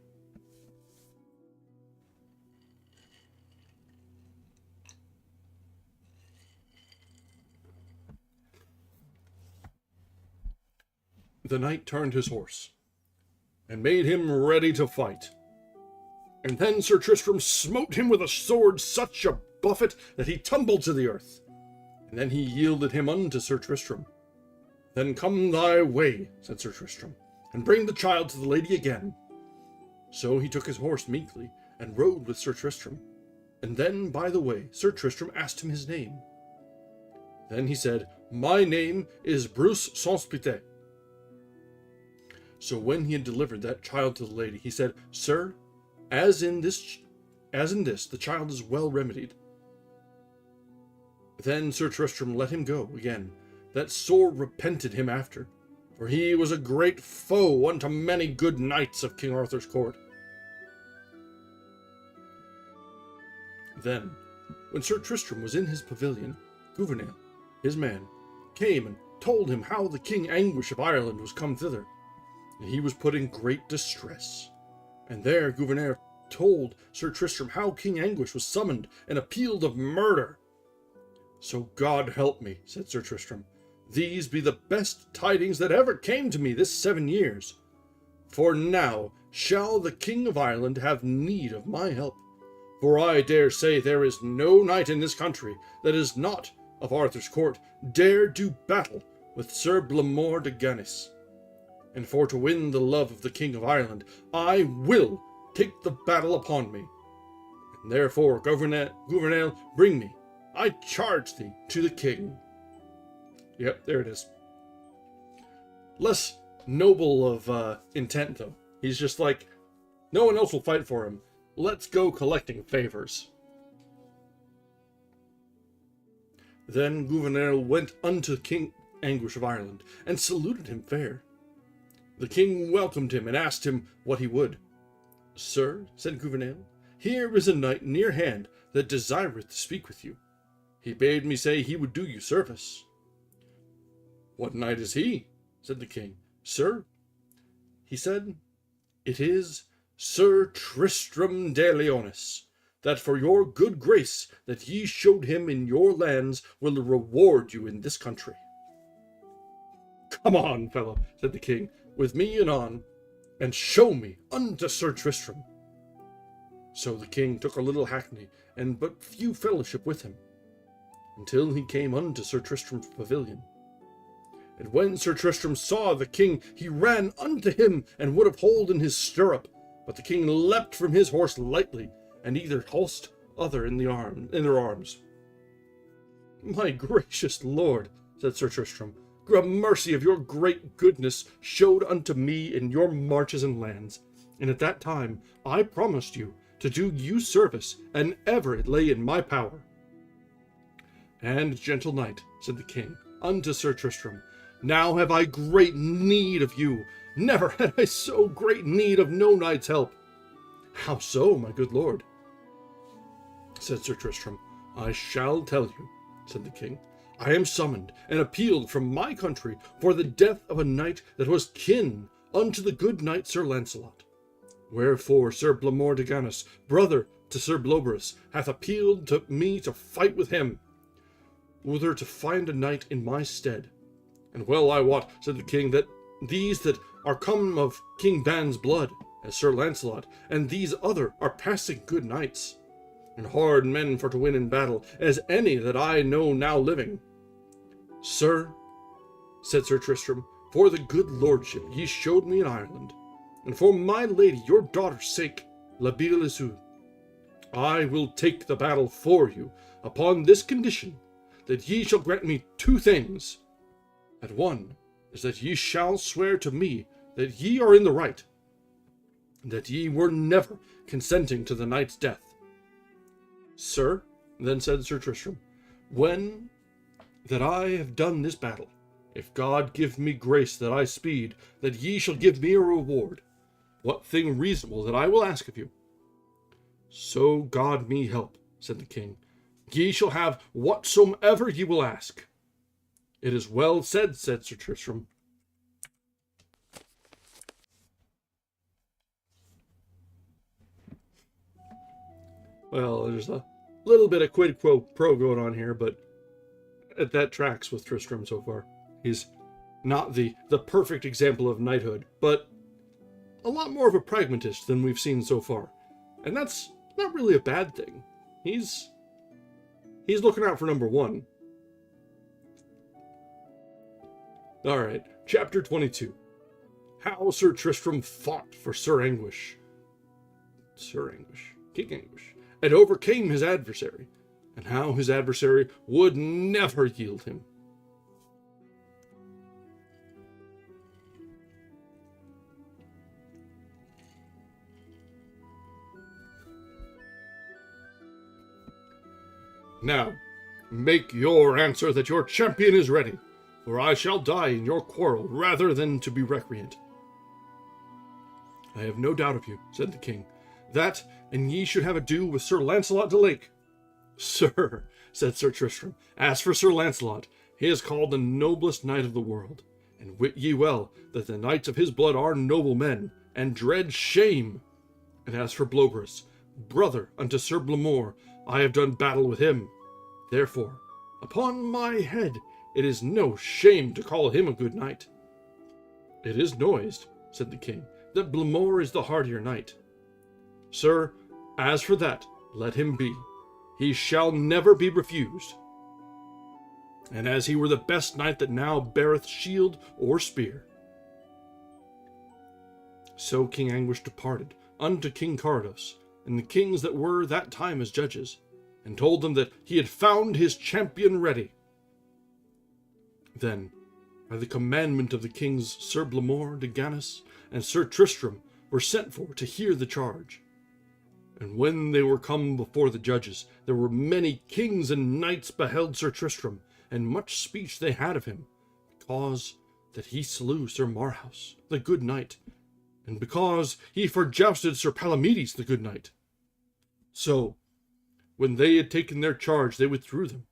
The knight turned his horse, and made him ready to fight. And then Sir Tristram smote him with a sword such a buffet that he tumbled to the earth. And then he yielded him unto Sir Tristram. Then come thy way, said Sir Tristram, and bring the child to the lady again. So he took his horse meekly, and rode with Sir Tristram. And then, by the way, Sir Tristram asked him his name. Then he said, My name is Bruce Sansepite. So when he had delivered that child to the lady, he said, Sir, as in this, the child is well remedied. Then Sir Tristram let him go again, that sore repented him after, for he was a great foe unto many good knights of King Arthur's court. Then, when Sir Tristram was in his pavilion, Gouvernail, his man, came and told him how the King Anguish of Ireland was come thither, and he was put in great distress. And there Gouvernail told Sir Tristram how King Anguish was summoned and appealed of murder. So God help me, said Sir Tristram, these be the best tidings that ever came to me this 7 years. For now shall the King of Ireland have need of my help. For I dare say there is no knight in this country that is not of Arthur's court dare do battle with Sir Blamore de Gannis. And for to win the love of the King of Ireland, I will take the battle upon me. And therefore, Gouvernail, bring me, I charge thee, to the king. Yep, there it is. Less noble of intent, though. He's just like, no one else will fight for him. Let's go collecting favors. Then Gouvernail went unto King Anguish of Ireland, and saluted him fair. The king welcomed him, and asked him what he would. Sir, said Gouvernail, here is a knight near hand that desireth to speak with you. He bade me say he would do you service. What knight is he? Said the king. Sir, he said, it is Sir Tristram de Lyonesse, that for your good grace that ye showed him in your lands will reward you in this country. Come on, fellow, said the king, with me anon, and show me unto Sir Tristram. So the king took a little hackney, and but few fellowship with him, until he came unto Sir Tristram's pavilion. And when Sir Tristram saw the king, he ran unto him, and would have hold in his stirrup, but the king leapt from his horse lightly, and either hulsed other in their arms. My gracious lord, said Sir Tristram, mercy of your great goodness showed unto me in your marches and lands, and at that time I promised you to do you service, and ever it lay in my power. And, gentle knight, said the king, unto Sir Tristram, now have I great need of you. Never had I so great need of no knight's help. How so, my good lord? Said Sir Tristram. I shall tell you, said the king. I am summoned and appealed from my country for the death of a knight that was kin unto the good knight Sir Launcelot. Wherefore Sir Blamore de Ganys, brother to Sir Bloberus, hath appealed to me to fight with him, whether to find a knight in my stead. And well I wot, said the king, that these that are come of King Ban's blood, as Sir Launcelot, and these other are passing good knights, and hard men for to win in battle, as any that I know now living. Sir, said Sir Tristram, for the good lordship ye showed me in Ireland, and for my lady your daughter's sake, La Belle Isoud, I will take the battle for you, upon this condition, that ye shall grant me two things. That one is that ye shall swear to me that ye are in the right, and that ye were never consenting to the knight's death. Sir, then said Sir Tristram, when that I have done this battle, if God give me grace that I speed, that ye shall give me a reward, what thing reasonable that I will ask of you? So God me help, said the king, ye shall have whatsoever ye will ask. It is well said, said Sir Tristram. Well, there's a little bit of quid pro going on here, but that tracks with Tristram so far. He's not the perfect example of knighthood, but a lot more of a pragmatist than we've seen so far. And that's not really a bad thing. He's looking out for number one. Alright, chapter 22. How Sir Tristram fought for King Anguish, and overcame his adversary, and how his adversary would never yield him. Now, make your answer that your champion is ready, for I shall die in your quarrel rather than to be recreant. I have no doubt of you, said the king, that and ye should have ado with Sir Launcelot de Lake. Sir, said Sir Tristram, as for Sir Launcelot, he is called the noblest knight of the world, and wit ye well that the knights of his blood are noble men, and dread shame. And as for Bloberus, brother unto Sir Blamore, I have done battle with him. Therefore, upon my head, it is no shame to call him a good knight. It is noised, said the king, that Blamore is the hardier knight. Sir, as for that, let him be. He shall never be refused. And as he were the best knight that now beareth shield or spear. So King Anguish departed unto King Carados, and the kings that were that time as judges, and told them that he had found his champion ready. Then, by the commandment of the kings Sir Blamore de Ganys and Sir Tristram were sent for to hear the charge. And when they were come before the judges, there were many kings and knights beheld Sir Tristram, and much speech they had of him, because that he slew Sir Marhaus, the good knight, and because he forjousted Sir Palamedes the good knight. So, when they had taken their charge, they withdrew them,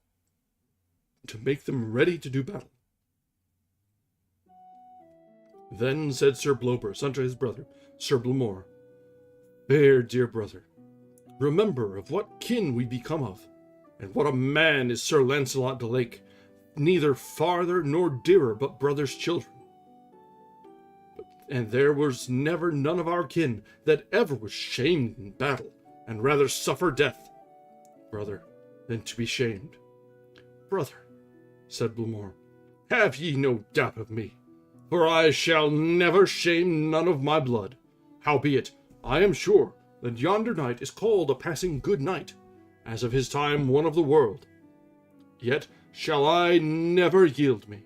to make them ready to do battle. Then said Sir Bloburus unto his brother, Sir Blamore, Fair dear brother, remember of what kin we be come of, and what a man is Sir Launcelot de Lake, neither farther nor dearer but brother's children. And there was never none of our kin that ever was shamed in battle, and rather suffer death, brother, than to be shamed. Brother, said Blamore, have ye no doubt of me, for I shall never shame none of my blood. Howbeit, I am sure that yonder knight is called a passing good knight, as of his time one of the world. Yet shall I never yield me,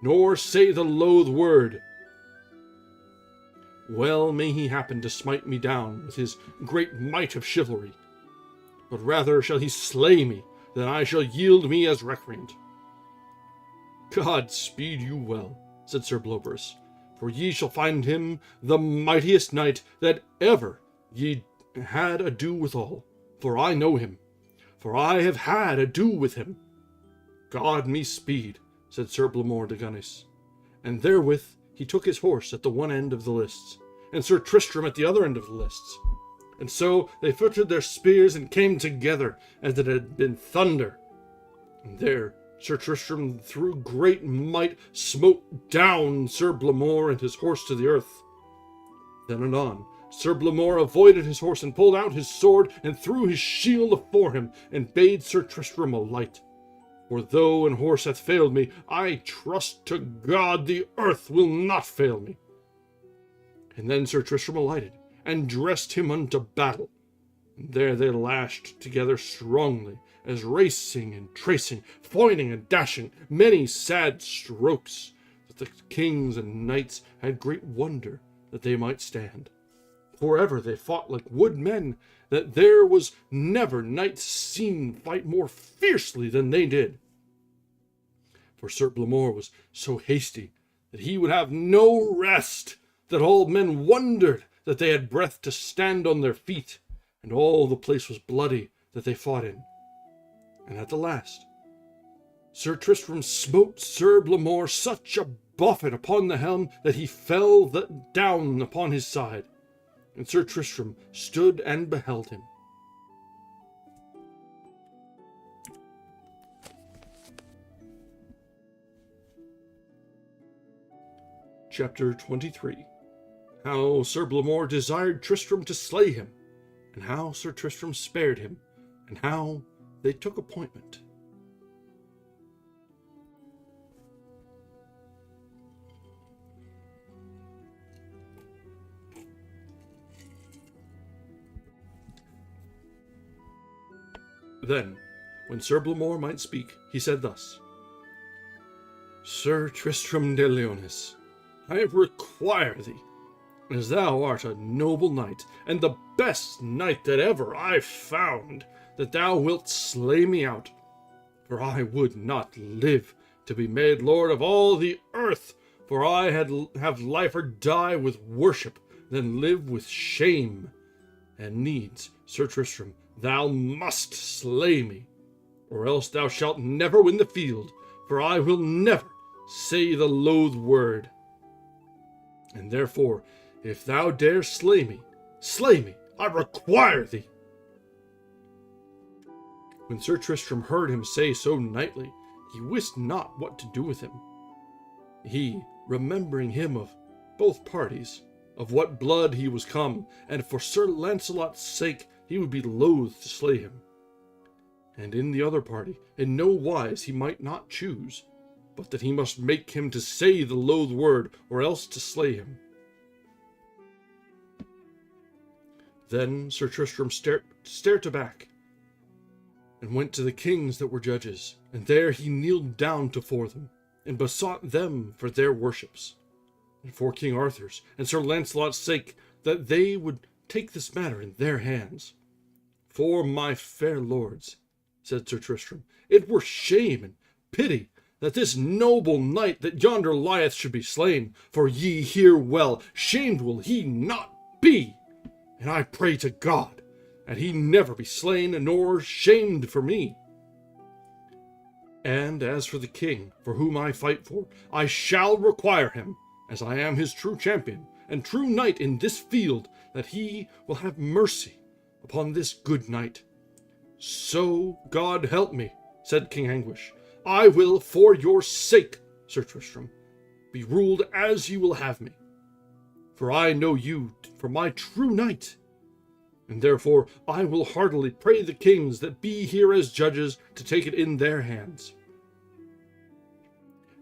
nor say the loath word. Well may he happen to smite me down with his great might of chivalry, but rather shall he slay me than I shall yield me as recreant. God speed you well, said Sir Bloburus, for ye shall find him the mightiest knight that ever ye had ado withal, for I know him, for I have had ado with him. God me speed, said Sir Blamore de Gunnis, and therewith he took his horse at the one end of the lists, and Sir Tristram at the other end of the lists. And so they footed their spears and came together as it had been thunder. And there Sir Tristram through great might smote down Sir Blamore and his horse to the earth. Then anon Sir Blamore avoided his horse and pulled out his sword and threw his shield afore him and bade Sir Tristram alight. For though an horse hath failed me, I trust to God the earth will not fail me. And then Sir Tristram alighted, and dressed him unto battle. And there they lashed together strongly, as racing and tracing, foining and dashing, many sad strokes, that the kings and knights had great wonder that they might stand. For ever they fought like wood men, that there was never knight seen fight more fiercely than they did. For Sir Blamore was so hasty that he would have no rest, that all men wondered that they had breath to stand on their feet, and all the place was bloody that they fought in. And at the last, Sir Tristram smote Sir Blamore such a buffet upon the helm that he fell down upon his side, and Sir Tristram stood and beheld him. Chapter 23. How Sir Blamore desired Tristram to slay him, and how Sir Tristram spared him, and how they took appointment. Then, when Sir Blamore might speak, he said thus, Sir Tristram de Leonis, I require thee, as thou art a noble knight, and the best knight that ever I found, that thou wilt slay me out, for I would not live to be made lord of all the earth, for I had have life or die with worship, than live with shame. And needs, Sir Tristram, thou must slay me, or else thou shalt never win the field, for I will never say the loath word. And therefore, if thou dare slay me, I require thee. When Sir Tristram heard him say so knightly, he wist not what to do with him. He, remembering him of both parties, of what blood he was come, and for Sir Launcelot's sake he would be loath to slay him. And in the other party, in no wise he might not choose, but that he must make him to say the loath word, or else to slay him. Then Sir Tristram stared aback, and went to the kings that were judges, and there he kneeled down tofore them, and besought them for their worships, and for King Arthur's and Sir Launcelot's sake, that they would take this matter in their hands. For my fair lords, said Sir Tristram, it were shame and pity that this noble knight that yonder lieth should be slain. For ye hear well, shamed will he not be. And I pray to God, that he never be slain, nor shamed for me. And as for the king, for whom I fight for, I shall require him, as I am his true champion, and true knight in this field, that he will have mercy upon this good knight. So God help me, said King Anguish, I will, for your sake, Sir Tristram, be ruled as you will have me. For I know you for my true knight, and therefore I will heartily pray the kings that be here as judges to take it in their hands.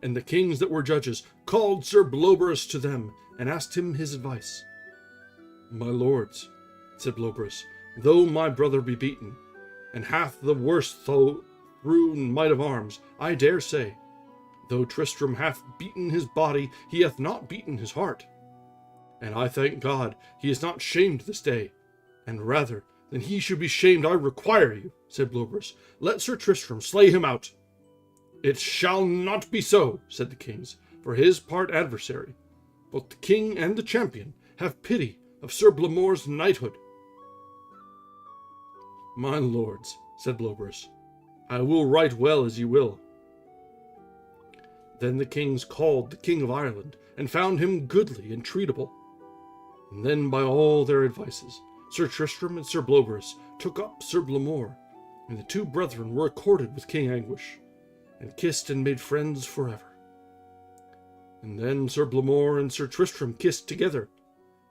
And the kings that were judges called Sir Bloberus to them, and asked him his advice. My lords, said Bloberus, though my brother be beaten, and hath the worst through might of arms, I dare say, though Tristram hath beaten his body, he hath not beaten his heart. And I thank God he is not shamed this day, and rather than he should be shamed I require you, said Bloberus, let Sir Tristram slay him out. It shall not be so, said the kings, for his part adversary. Both the king and the champion have pity of Sir Blamore's knighthood. My lords, said Bloberus, I will right well as ye will. Then the kings called the King of Ireland, and found him goodly and treatable. And then by all their advices, Sir Tristram and Sir Bloberus took up Sir Blamore, and the two brethren were accorded with King Anguish, and kissed and made friends forever. And then Sir Blamore and Sir Tristram kissed together,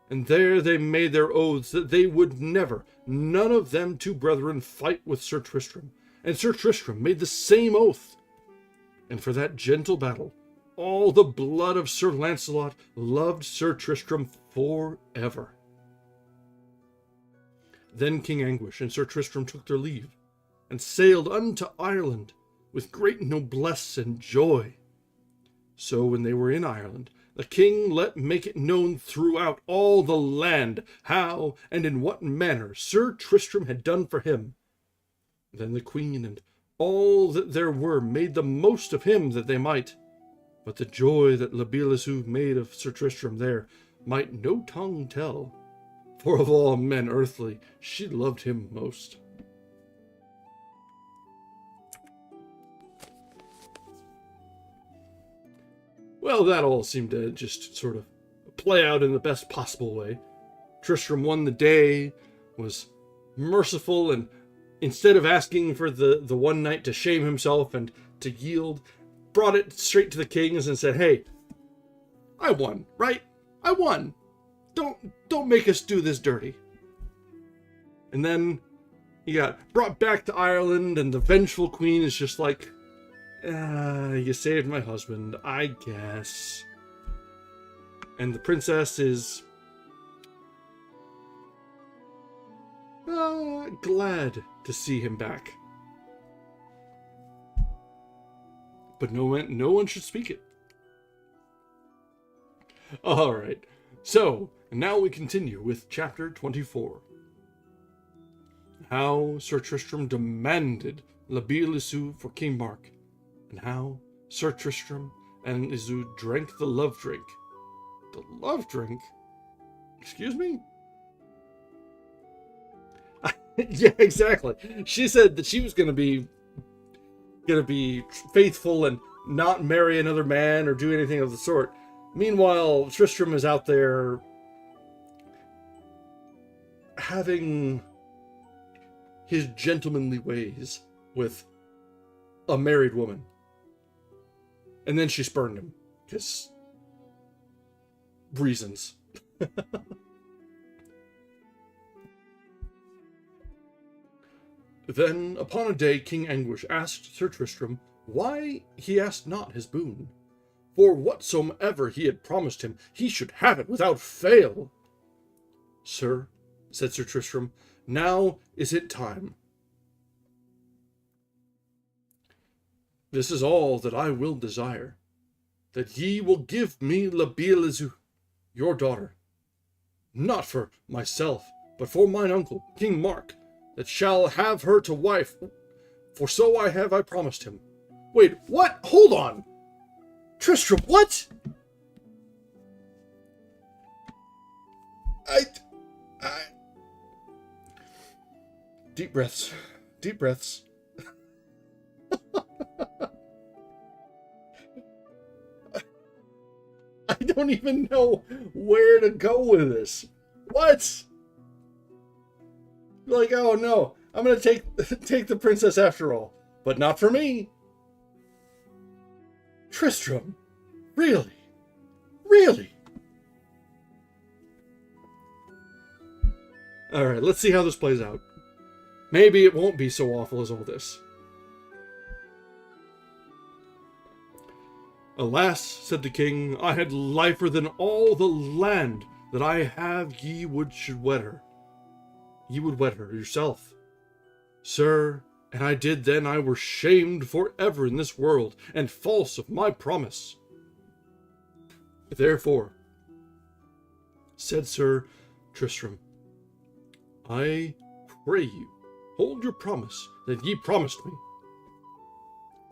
and there they made their oaths that they would never, none of them two brethren, fight with Sir Tristram, and Sir Tristram made the same oath. And for that gentle battle, all the blood of Sir Launcelot loved Sir Tristram forever. Then King Anguish and Sir Tristram took their leave, and sailed unto Ireland with great noblesse and joy. So when they were in Ireland, the king let make it known throughout all the land how and in what manner Sir Tristram had done for him. Then the queen and all that there were made the most of him that they might, but the joy that La Beale Isoud made of Sir Tristram there might no tongue tell, for of all men earthly she loved him most. Well, that all seemed to just sort of play out in the best possible way. Tristram won the day, was merciful, and instead of asking for the one knight to shame himself and to yield, brought it straight to the kings and said, hey, I won, right? I won. Don't make us do this dirty. And then he got brought back to Ireland, and the vengeful queen is just like, you saved my husband, I guess. And the princess is glad to see him back. But no one should speak it. Alright, so now we continue with chapter 24. How Sir Tristram demanded La Beale Isoud for King Mark, and how Sir Tristram and Isoud drank the love drink. The love drink? Excuse me? Yeah, exactly. She said that she was gonna be faithful and not marry another man or do anything of the sort. Meanwhile, Tristram is out there having his gentlemanly ways with a married woman. And then she spurned him, because reasons. Then, upon a day, King Anguish asked Sir Tristram why he asked not his boon. For whatsoever he had promised him, he should have it without fail. Sir, said Sir Tristram, now is it time. This is all that I will desire, that ye will give me La Beale Isoud, your daughter, not for myself, but for mine uncle, King Mark, that shall have her to wife, for so I promised him, Wait, what? Hold on! Tristram, what? I... Deep breaths. Deep breaths. I don't even know where to go with this. What? Like, oh no, I'm gonna take the princess after all. But not for me. Tristram? Really? Really? Alright, let's see how this plays out. Maybe it won't be so awful as all this. Alas, said the king, I had liefer than all the land that I have ye should wed her. Ye would wed her yourself. Sir, and I did then I were shamed for ever in this world, and false of my promise. Therefore, said Sir Tristram, I pray you, hold your promise that ye promised me.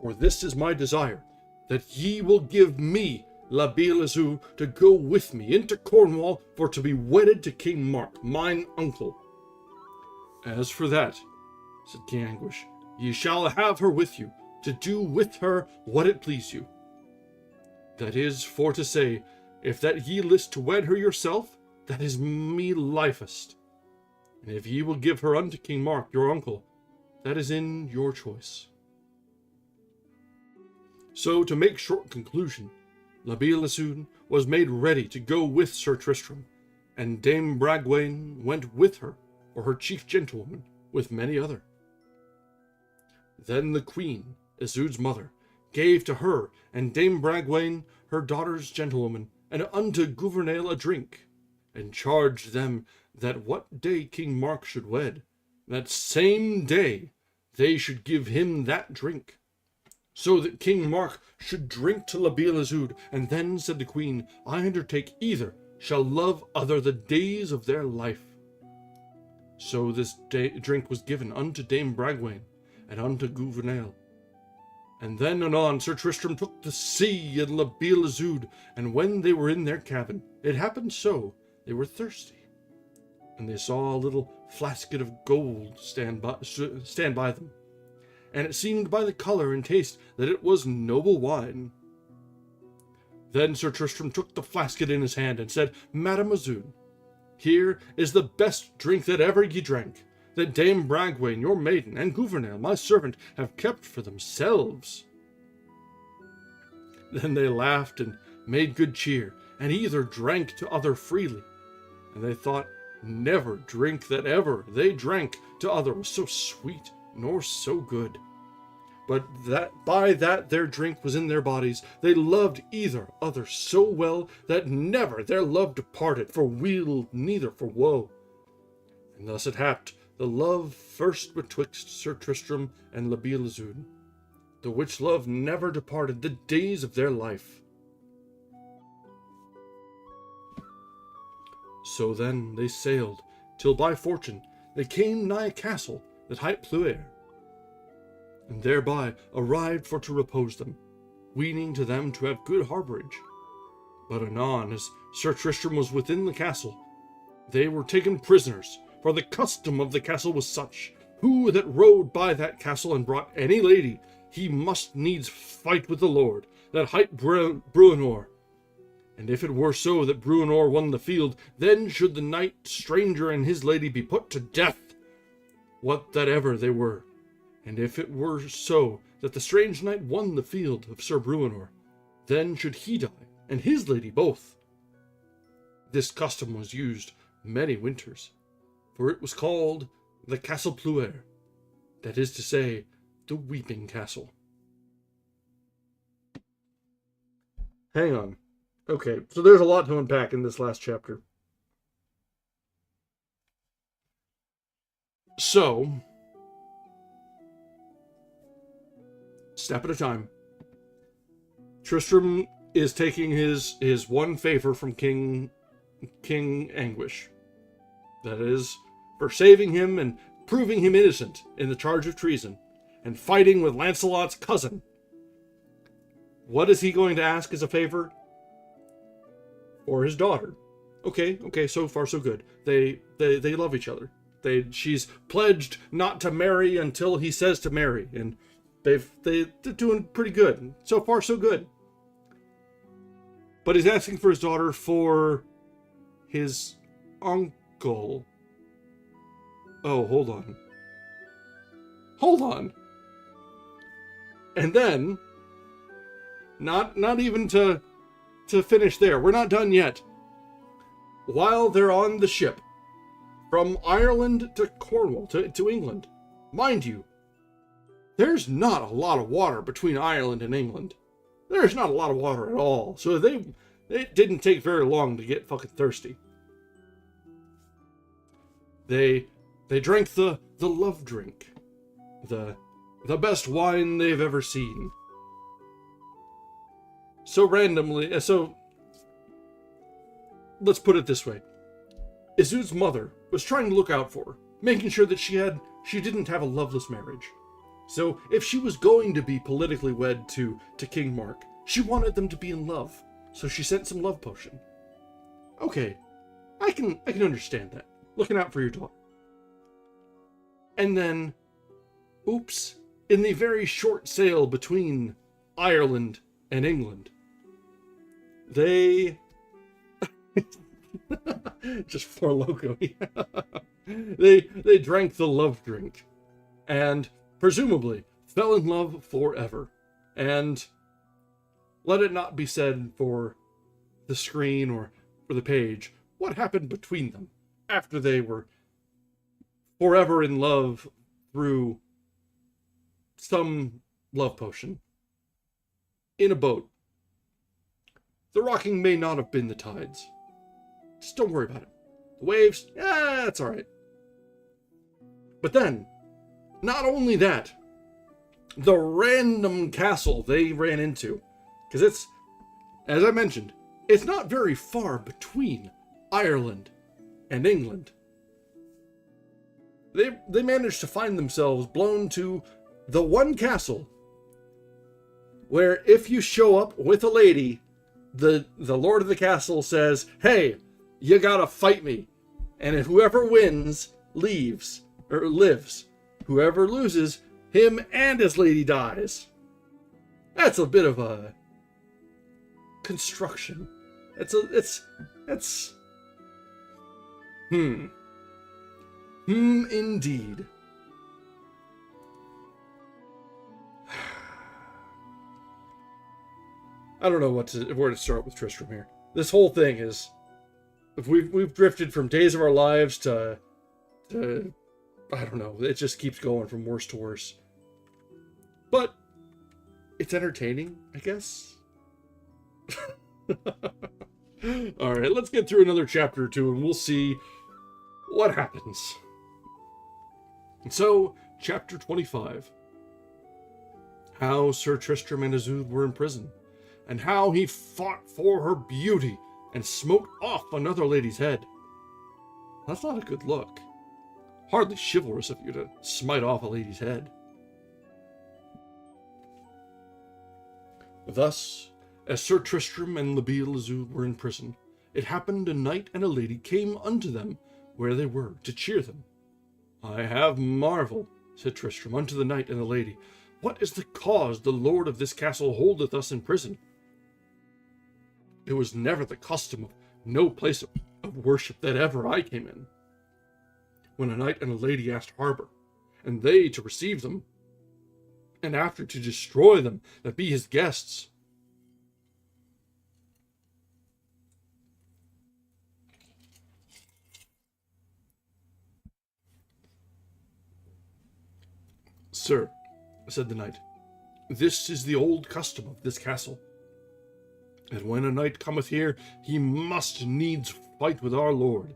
For this is my desire, that ye will give me La Beale Isoud to go with me into Cornwall for to be wedded to King Mark, mine uncle. As for that, said King Anguish, ye shall have her with you, to do with her what it please you. That is for to say, if that ye list to wed her yourself, that is me lifest. And if ye will give her unto King Mark, your uncle, that is in your choice. So, to make short conclusion, La Beale Isoud was made ready to go with Sir Tristram, and Dame Bragwaine went with her, for her chief gentlewoman, with many other. Then the queen, Isoud's mother, gave to her and Dame Bragwaine her daughter's gentlewoman, and unto Gouvernail a drink, and charged them that what day King Mark should wed, that same day they should give him that drink, so that King Mark should drink to La Beale Isoud, and then, said the queen, I undertake either shall love other the days of their life. So this drink was given unto Dame Bragwaine, and unto Gouvernail. And then anon Sir Tristram took the sea and La Beale Isoud, and when they were in their cabin, it happened so, they were thirsty, and they saw a little flasket of gold stand by them, and it seemed by the colour and taste that it was noble wine. Then Sir Tristram took the flasket in his hand, and said, Madam Isoud, here is the best drink that ever ye drank, that Dame Bragwaine, your maiden, and Gouvernail, my servant, have kept for themselves. Then they laughed and made good cheer, and either drank to other freely, and they thought never drink that ever they drank to other was so sweet nor so good. But that by that their drink was in their bodies, they loved either other so well that never their love departed for weal neither for woe. And thus it happed the love first betwixt Sir Tristram and La Beale Isoud, the which love never departed the days of their life. So then they sailed, till by fortune they came nigh a castle that hight Pluere, and thereby arrived for to repose them, weening to them to have good harbourage. But anon, as Sir Tristram was within the castle, they were taken prisoners, for the custom of the castle was such, who that rode by that castle and brought any lady, he must needs fight with the lord, that hight Bruenor. And if it were so that Bruenor won the field, then should the knight stranger and his lady be put to death, what that ever they were. And if it were so that the strange knight won the field of Sir Bruenor, then should he die, and his lady both. This custom was used many winters, for it was called the Castle Pluere, that is to say, the Weeping Castle. Hang on. Okay, so there's a lot to unpack in this last chapter. So, step at a time. Tristram is taking his one favor from King Anguish. That is, for saving him and proving him innocent in the charge of treason, and fighting with Lancelot's cousin, What is he going to ask as a favor? For his daughter. Okay, so far so good. They love each other. She's pledged not to marry until he says to marry, and they're doing pretty good. So far so good. But he's asking for his daughter for his uncle. Oh, hold on. Hold on. And then, not even to finish there. We're not done yet. While they're on the ship, from Ireland to Cornwall, to England, mind you, there's not a lot of water between Ireland and England. There's not a lot of water at all. So it didn't take very long to get fucking thirsty. They drank the love drink. The best wine they've ever seen. So randomly, so let's put it this way. Isud's mother was trying to look out for her, making sure that she didn't have a loveless marriage. So if she was going to be politically wed to King Mark, she wanted them to be in love. So she sent some love potion. Okay, I can understand that. Looking out for your daughter. And then, oops, in the very short sail between Ireland and England, they just for loco. They drank the love drink and presumably fell in love forever. And let it not be said for the screen or for the page what happened between them after they were forever in love through some love potion in a boat. The rocking may not have been the tides. Just don't worry about it. The waves, that's alright. But then, not only that, the random castle they ran into, because it's, as I mentioned, it's not very far between Ireland and England. They managed to find themselves blown to the one castle where if you show up with a lady, the lord of the castle says, hey, you gotta fight me. And if whoever wins leaves, or lives. Whoever loses, him and his lady dies. That's a bit of a construction. Indeed. I don't know where to start with Tristram here. This whole thing is, if we've drifted from Days of Our Lives to I don't know. It just keeps going from worse to worse. But it's entertaining, I guess. All right, let's get through another chapter or two, and we'll see what happens. So, chapter 25. How Sir Tristram and Isoude were in prison, and how he fought for her beauty and smote off another lady's head. That's not a good look. Hardly chivalrous of you to smite off a lady's head. Thus, as Sir Tristram and La Beale Isoud were in prison, it happened a knight and a lady came unto them where they were, to cheer them. I have marvel, said Tristram unto the knight and the lady, what is the cause the lord of this castle holdeth us in prison? It was never the custom of no place of worship that ever I came in. When a knight and a lady asked harbour, and they to receive them, and after to destroy them that be his guests. Sir, said the knight, this is the old custom of this castle. And when a knight cometh here, he must needs fight with our lord,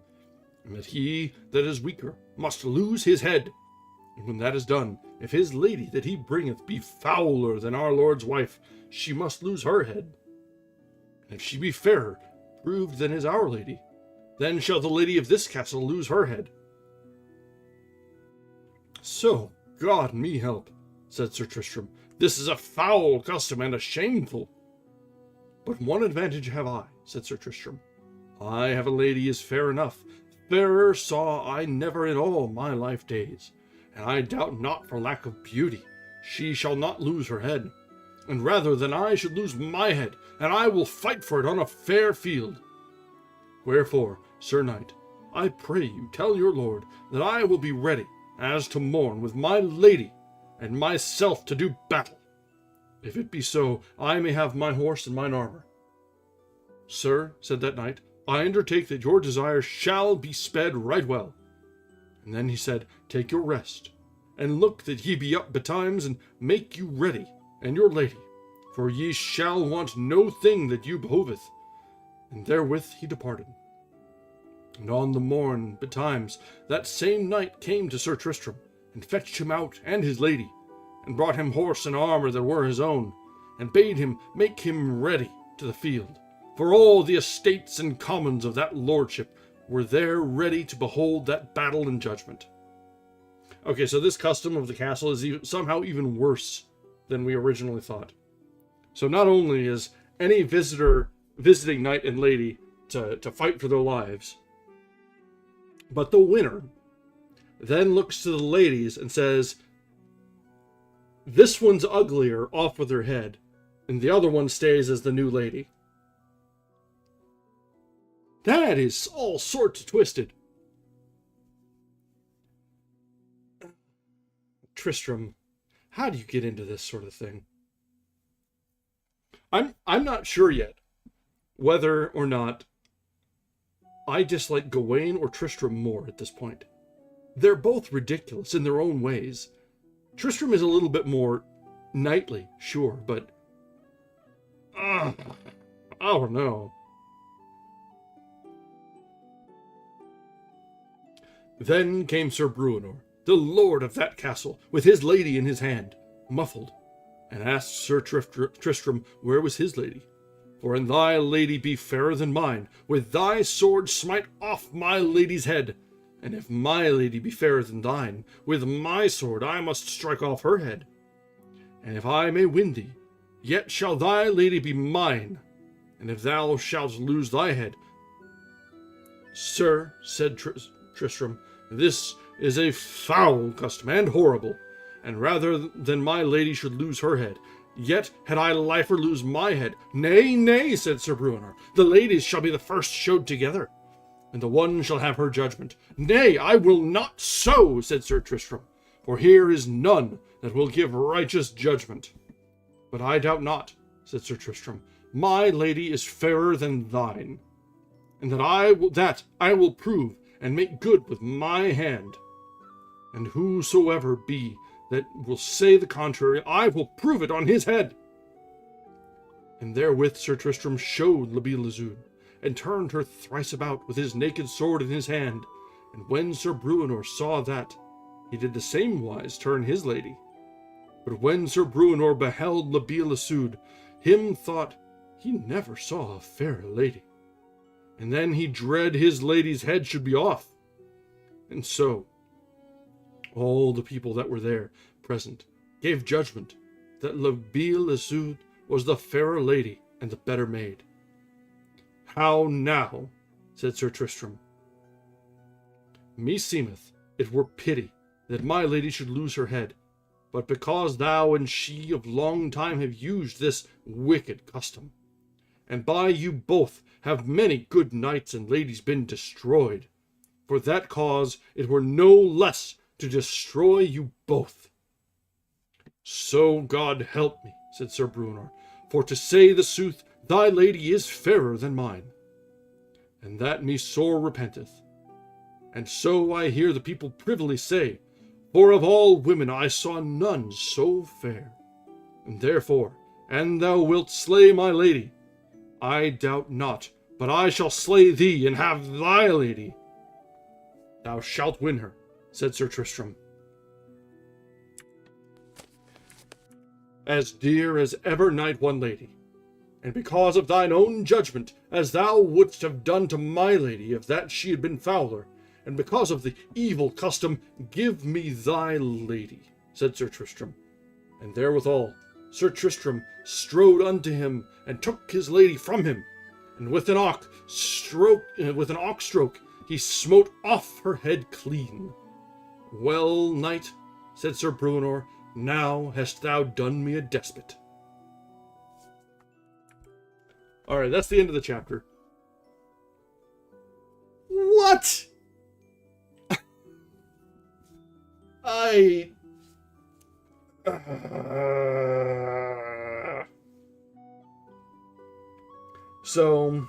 and that he that is weaker must lose his head. And when that is done, if his lady that he bringeth be fouler than our lord's wife, she must lose her head. And if she be fairer proved than is our lady, then shall the lady of this castle lose her head. So God me help, said Sir Tristram, this is a foul custom and a shameful. But one advantage have I, said Sir Tristram. I have a lady is fair enough. Fairer saw I never in all my life days, and I doubt not for lack of beauty she shall not lose her head, and rather than I should lose my head, and I will fight for it on a fair field. Wherefore, Sir Knight, I pray you tell your lord that I will be ready as to morn with my lady and myself to do battle. If it be so, I may have my horse and mine armor. Sir, said that knight, I undertake that your desire shall be sped right well. And then he said, take your rest, and look that ye be up betimes, and make you ready, and your lady, for ye shall want no thing that you behoveth. And therewith he departed. And on the morn betimes that same knight came to Sir Tristram, and fetched him out and his lady, and brought him horse and armor that were his own, and bade him make him ready to the field. For all the estates and commons of that lordship were there ready to behold that battle and judgment. Okay, so this custom of the castle is somehow even worse than we originally thought. So not only is any visiting knight and lady to fight for their lives, but the winner then looks to the ladies and says, this one's uglier, off with her head, and the other one stays as the new lady. That is all sorts of twisted. Tristram, how do you get into this sort of thing? I'm not sure yet whether or not I dislike Gawain or Tristram more at this point. They're both ridiculous in their own ways. Tristram is a little bit more knightly, sure, but I don't know. Then came Sir Bruenor, the lord of that castle, with his lady in his hand, muffled, and asked Sir Tristram where was his lady. For an thy lady be fairer than mine, with thy sword smite off my lady's head. And if my lady be fairer than thine, with my sword I must strike off her head. And if I may win thee, yet shall thy lady be mine. And if thou shalt lose thy head... Sir, said Tristram, this is a foul custom and horrible, and rather than my lady should lose her head, yet had I liefer lose my head. Nay, nay, said Sir Bruenor, the ladies shall be the first showed together, and the one shall have her judgment. Nay, I will not so, said Sir Tristram, for here is none that will give righteous judgment. But I doubt not, said Sir Tristram, my lady is fairer than thine, and that I will prove and make good with my hand. And whosoever be that will say the contrary, I will prove it on his head. And therewith Sir Tristram showed La Beale Isoud, and turned her thrice about with his naked sword in his hand. And when Sir Bruenor saw that, he did the same wise turn his lady. But when Sir Bruenor beheld La Beale Isoud, him thought he never saw a fairer lady. And then he dread his lady's head should be off. And so all the people that were there present gave judgment that La Beale Isoud was the fairer lady and the better made. How now, said Sir Tristram, meseemeth it were pity that my lady should lose her head, but because thou and she of long time have used this wicked custom, and by you both have many good knights and ladies been destroyed. For that cause it were no less to destroy you both. So God help me, said Sir Bruenor, for to say the sooth, thy lady is fairer than mine, and that me sore repenteth. And so I hear the people privily say, for of all women I saw none so fair. And therefore, an thou wilt slay my lady, I doubt not, but I shall slay thee and have thy lady. Thou shalt win her, said Sir Tristram, as dear as ever knight won lady, and because of thine own judgment, as thou wouldst have done to my lady if that she had been fouler, and because of the evil custom, give me thy lady, said Sir Tristram, and therewithal Sir Tristram strode unto him, and took his lady from him, and with an ox stroke he smote off her head clean. Well, knight, said Sir Bruenor, now hast thou done me a despot. Alright, that's the end of the chapter. What? So,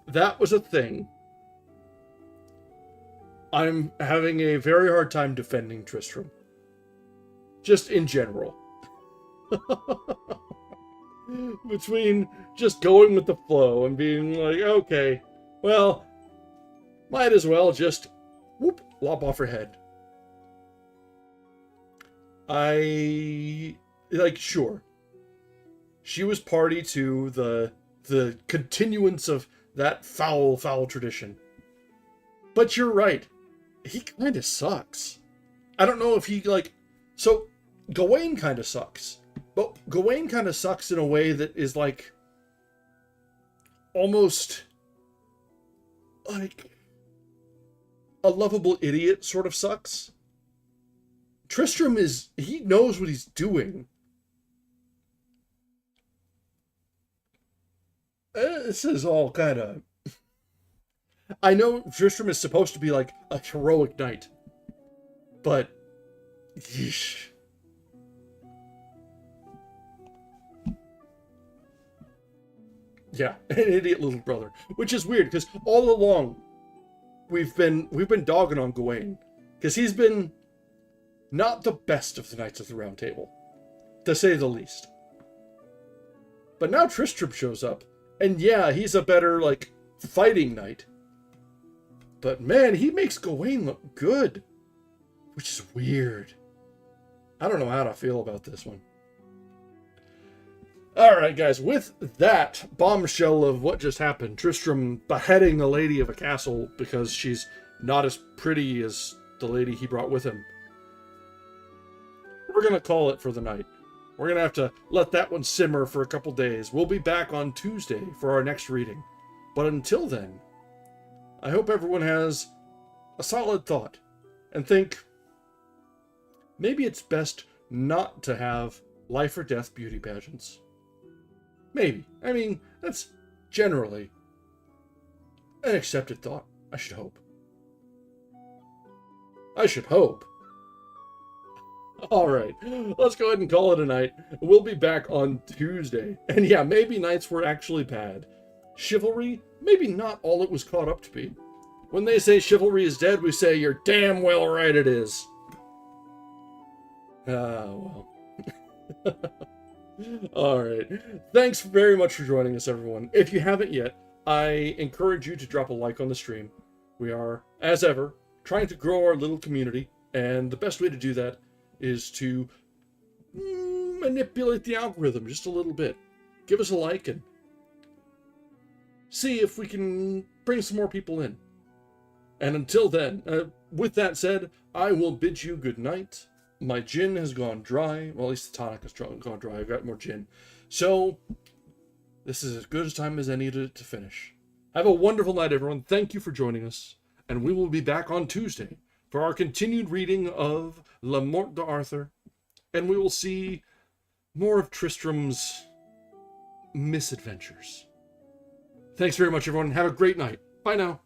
that was a thing. I'm having a very hard time defending Tristram. Just in general. Between just going with the flow and being like, okay, well, might as well just, whoop, lop off her head. Sure. She was party to the continuance of that foul tradition. But you're right. He kind of sucks. I don't know if he, so Gawain kind of sucks. But Gawain kind of sucks in a way that is almost like a lovable idiot sort of sucks. Tristram he knows what he's doing. This is all kind of... I know Tristram is supposed to be like a heroic knight, but... Yeesh. Yeah, an idiot little brother. Which is weird, because all along we've been dogging on Gawain. Because he's been not the best of the Knights of the Round Table, to say the least. But now Tristram shows up, and yeah, he's a better, fighting knight. But man, he makes Gawain look good. Which is weird. I don't know how to feel about this one. Alright guys, with that bombshell of what just happened, Tristram beheading a lady of a castle because she's not as pretty as the lady he brought with him, we're going to call it for the night. We're going to have to let that one simmer for a couple days. We'll be back on Tuesday for our next reading. But until then, I hope everyone has a solid thought and think maybe it's best not to have life or death beauty pageants. Maybe. I mean, that's generally an accepted thought. I should hope. I should hope. Alright, let's go ahead and call it a night. We'll be back on Tuesday. And yeah, maybe nights were actually bad. Chivalry, maybe not all it was caught up to be. When they say chivalry is dead, we say you're damn well right it is. Well. Alright. Thanks very much for joining us, everyone. If you haven't yet, I encourage you to drop a like on the stream. We are, as ever, trying to grow our little community, and the best way to do that is to manipulate the algorithm just a little bit. Give us a like and see if we can bring some more people in. And until then, with that said, I will bid you good night. My gin has gone dry. Well, at least the tonic has gone dry. I've got more gin. So, this is as good a time as any to finish. Have a wonderful night, everyone. Thank you for joining us. And we will be back on Tuesday for our continued reading of La Morte d'Arthur. And we will see more of Tristram's misadventures. Thanks very much, everyone. Have a great night. Bye now.